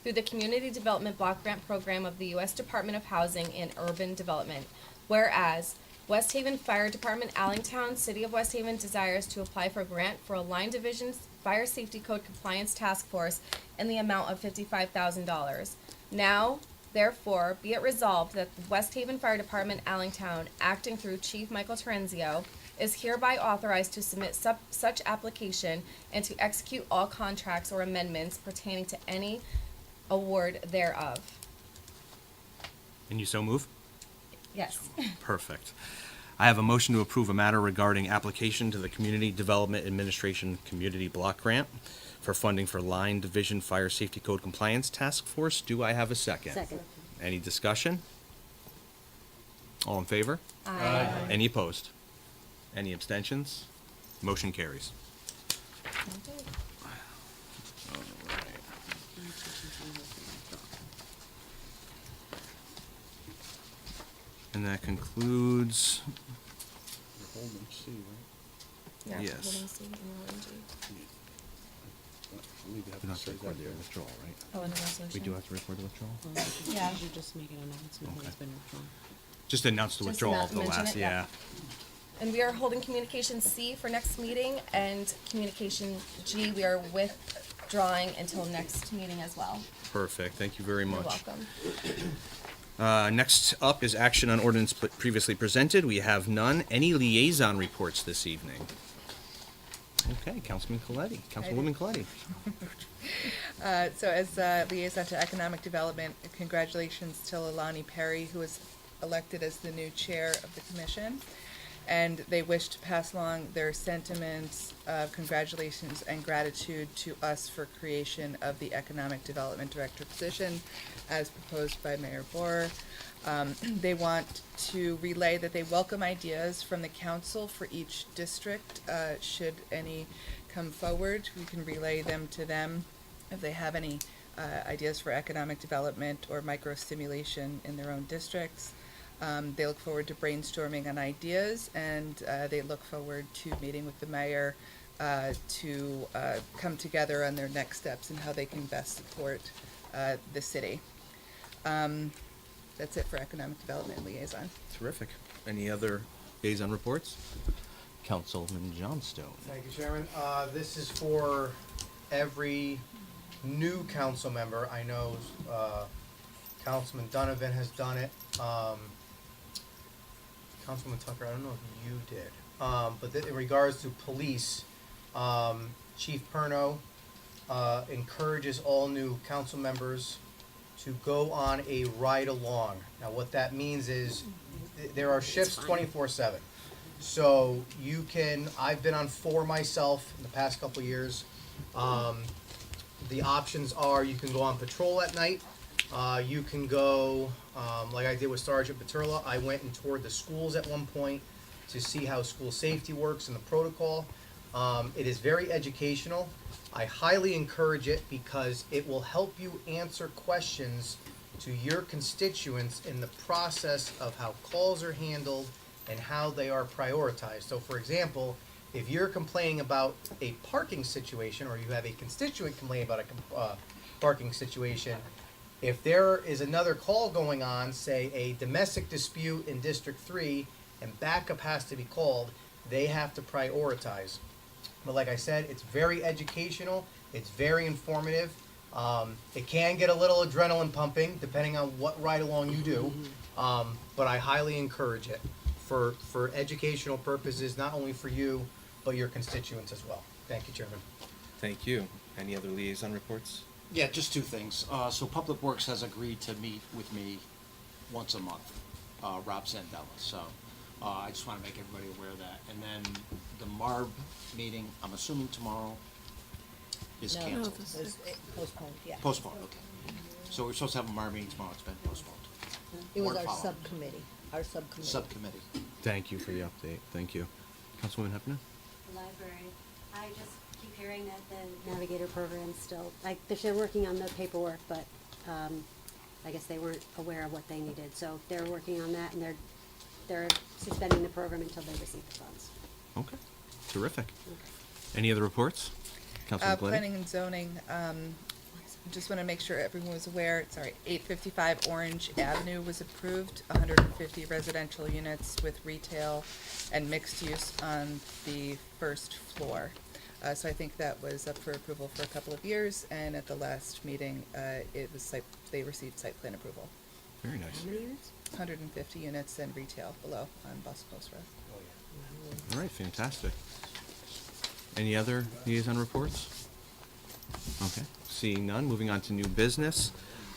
through the Community Development Block Grant Program of the U.S. Department of Housing and Urban Development. Whereas West Haven Fire Department, Allingtown, City of West Haven desires to apply for a grant for a Line Division Fire Safety Code Compliance Task Force in the amount of $55,000. Now, therefore, be it resolved that the West Haven Fire Department, Allingtown, acting through Chief Michael Terenzio, is hereby authorized to submit such application and to execute all contracts or amendments pertaining to any award thereof. And you so move? Yes. Perfect. I have a motion to approve a matter regarding application to the Community Development Administration Community Block Grant for funding for Line Division Fire Safety Code Compliance Task Force. Do I have a second? Second. Any discussion? All in favor? Aye. Any opposed? Any abstentions? Motion carries. And that concludes, Yeah, Yes. holding C and LNG. we have to record the withdrawal, right? Oh, and the resolution. We do have to record the withdrawal? Yeah. You should just make an announcement when it's been withdrawn. Just announce the Just withdrawal of the mention last, it, yeah. And we are holding communication C for next meeting, and communication G, we are withdrawing until next meeting as well. Perfect, thank you very You're much. welcome. Next up is action on ordinance previously presented. We have none. Any liaison reports this evening? Okay, Councilman Coletti, Councilwoman Coletti. So as liaison to economic development, congratulations to Leilani Perry, who was elected as the new chair of the commission. And they wish to pass along their sentiments of congratulations and gratitude to us for creation of the economic development director position as proposed by Mayor Borer. They want to relay that they welcome ideas from the council for each district. Should any come forward, we can relay them to them if they have any ideas for economic development or micro-stimulation in their own districts. They look forward to brainstorming on ideas, and they look forward to meeting with the mayor to come together on their next steps and how they can best support the city. That's it for economic development liaison. Terrific. Any other liaison reports? Councilman Johnstone. Thank you, Chairman. This is for every new council member. I know Councilman Donovan has done it. Councilman Tucker, I don't know if you did. But in regards to police, Chief Perno encourages all new council members to go on a ride-along. Now, what that means is there are shifts 24/7. So you can, I've been on 4 myself in the past couple of years. The options are you can go on patrol at night. You can go, like I did with Sergeant Paterla. I went and toured the schools at one point to see how school safety works and the protocol. It is very educational. I highly encourage it because it will help you answer questions to your constituents in the process of how calls are handled and how they are prioritized. So for example, if you're complaining about a parking situation or you have a constituent complaining about a parking situation, if there is another call going on, say a domestic dispute in District 3 and backup has to be called, they have to prioritize. But like I said, it's very educational, it's very informative. It can get a little adrenaline pumping depending on what ride along you do, but I highly encourage it for educational purposes, not only for you, but your constituents as well. Thank you, Chairman. Thank you. Any other liaison reports? Yeah, just two things. So Public Works has agreed to meet with me once a month, Rob Sandella. So I just want to make everybody aware of that. And then the MARB meeting, I'm assuming tomorrow, is canceled. Postponed, yeah. Postponed, okay. So we're supposed to have a MARB meeting tomorrow. It's been postponed. It was More our follow-up. subcommittee. Subcommittee. Thank you for the update. Thank you. Councilwoman Hefner? The library, I just keep hearing that the Navigator program's still, like, they're working on the paperwork, but, I guess they weren't aware of what they needed, so they're working on that, and they're suspending the program until they receive the funds. Okay. Terrific. Any other reports? Councilman Glidden? Planning and zoning, just want to make sure everyone was aware, sorry, 855 Orange Avenue was approved, 150 residential units with retail and mixed use on the first floor. So I think that was up for approval for a couple of years, and at the last meeting, they received site plan approval. Very nice. How many units? 150 units and retail below on Bus Post Road. All right, fantastic. Any other liaison reports? Okay, seeing none, moving on to new business.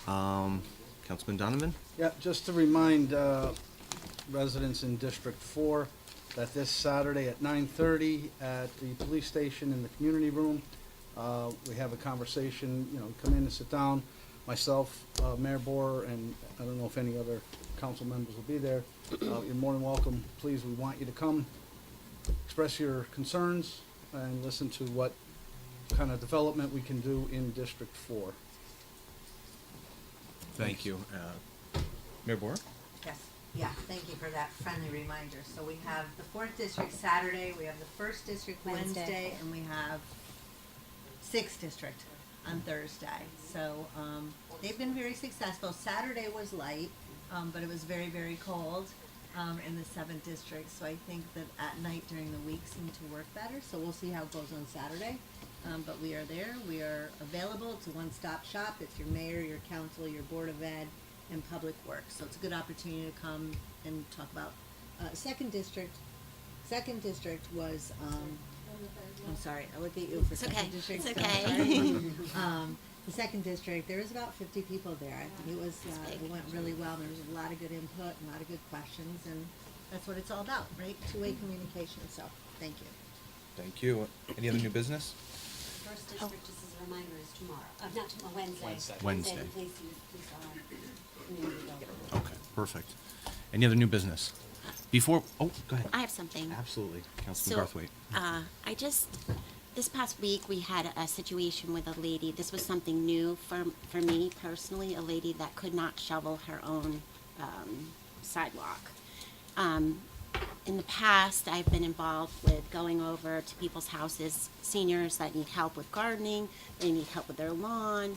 Councilman Donovan? Yeah, just to remind residents in District 4 that this Saturday at 9:30 at the police station in the community room, we have a conversation, come in and sit down. Myself, Mayor Boer, and I don't know if any other council members will be there. You're more than welcome. Please, we want you to come, express your concerns, and listen to what kind of development we can do in District 4. Thank you. Mayor Boer? Yes, yeah, thank you for that friendly reminder. So we have the 4th District Saturday, we have the 1st District Wednesday, and we have 6th District on Thursday. So, they've been very successful. Saturday was light, but it was very, very cold, in the 7th District. So I think that at night during the week seemed to work better. So we'll see how it goes on Saturday. But we are there, we are available. It's a one-stop shop. It's your mayor, your council, your board of ed, and public works. So it's a good opportunity to come and talk about, 2nd District. 2nd District was, I'm sorry, I look at you for It's 2nd okay. District. It's so I'm okay. sorry. The 2nd District, there was about 50 people there. I think it was, it went really well. There was a lot of good input and a lot of good questions, and that's what it's all about, right? Two-way communication, so, thank you. Thank you. Any other new business? First district, just as a reminder, is tomorrow, not tomorrow, Wednesday. Wednesday. The police community building. Okay, perfect. Any other new business? Before, oh, go ahead. I have something. Absolutely. Councilman Garthwaite. This past week, we had a situation with a lady, this was something new for me personally, a lady that could not shovel her own sidewalk. In the past, I've been involved with going over to people's houses, seniors that need help with gardening, they need help with their lawn.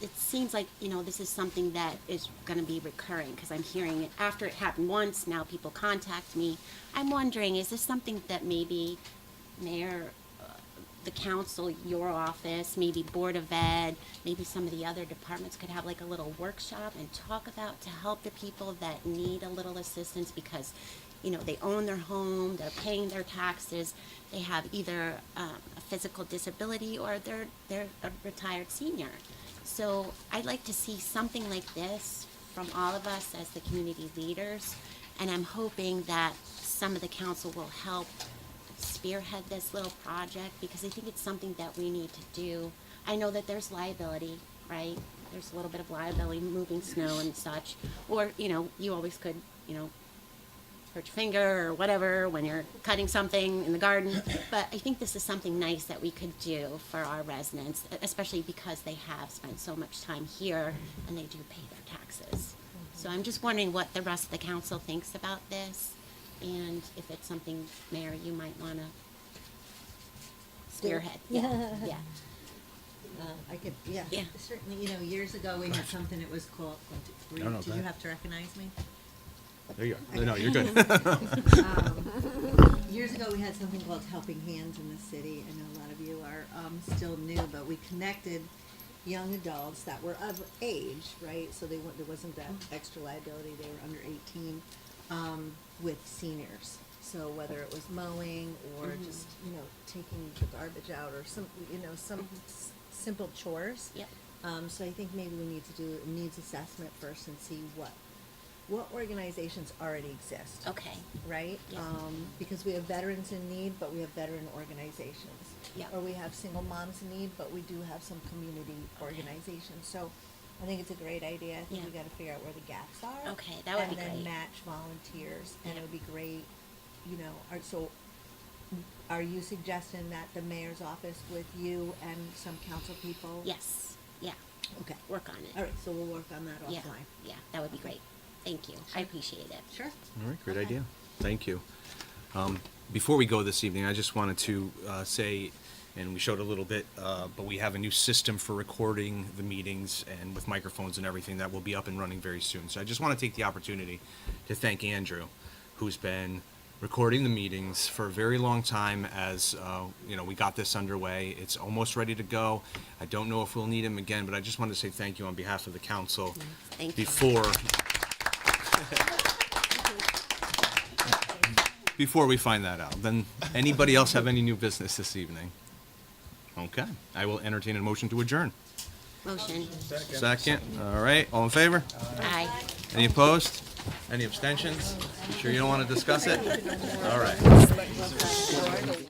It seems like, this is something that is gonna be recurring, because I'm hearing it, after it happened once, now people contact me. I'm wondering, is this something that maybe Mayor, the council, your office, maybe Board of Ed, maybe some of the other departments could have like a little workshop and talk about to help the people that need a little assistance because, they own their home, they're paying their taxes, they have either a physical disability or they're a retired senior. So I'd like to see something like this from all of us as the community leaders, and I'm hoping that some of the council will help spearhead this little project because I think it's something that we need to do. I know that there's liability, right? There's a little bit of liability moving snow and such, or, you always could, hurt your finger or whatever when you're cutting something in the garden. But I think this is something nice that we could do for our residents, especially because they have spent so much time here and they do pay their taxes. So I'm just wondering what the rest of the council thinks about this and if it's something, Mayor, you might want to spearhead. Yeah. I could, yeah, Yeah. certainly, years ago, we had something that was called, No, go did you ahead. have to recognize me? There you are. No, you're good. Years ago, we had something called Helping Hands in the city. I know a lot of you are still new, but we connected young adults that were of age, right? So there wasn't that extra liability, they were under 18, with seniors. So whether it was mowing or just, taking the garbage out or some simple chores. Yep. So I think maybe we need to do a needs assessment first and see what organizations already exist. Okay. Right? Yeah. Because we have veterans in need, but we have veteran organizations. Yep. Or we have single moms in need, but we do have some community organizations. So I think it's a great idea. I think Yeah. we gotta figure out where the gaps are. Okay, that would be And then great. match volunteers, and Yeah. it would be great, are you suggesting that the mayor's office with you and some council people? Yes, yeah, Okay. work on it. All right, so we'll work on that Yeah, offline. yeah, that would be great. Thank you. I appreciate it. Sure. All right, great Okay. idea. Thank you. Before we go this evening, I just wanted to say, and we showed a little bit, but we have a new system for recording the meetings and with microphones and everything that will be up and running very soon. So I just want to take the opportunity to thank Andrew, who's been recording the meetings for a very long time as, we got this underway. It's almost ready to go. I don't know if we'll need him again, but I just wanted to say thank you on behalf of the council. Thank you. Before we find that out. Then, anybody else have any new business this evening? Okay, I will entertain a motion to adjourn. Motion. Second, all right, all in favor? Aye. Any opposed? Any abstentions? You sure you don't want to discuss it? All right.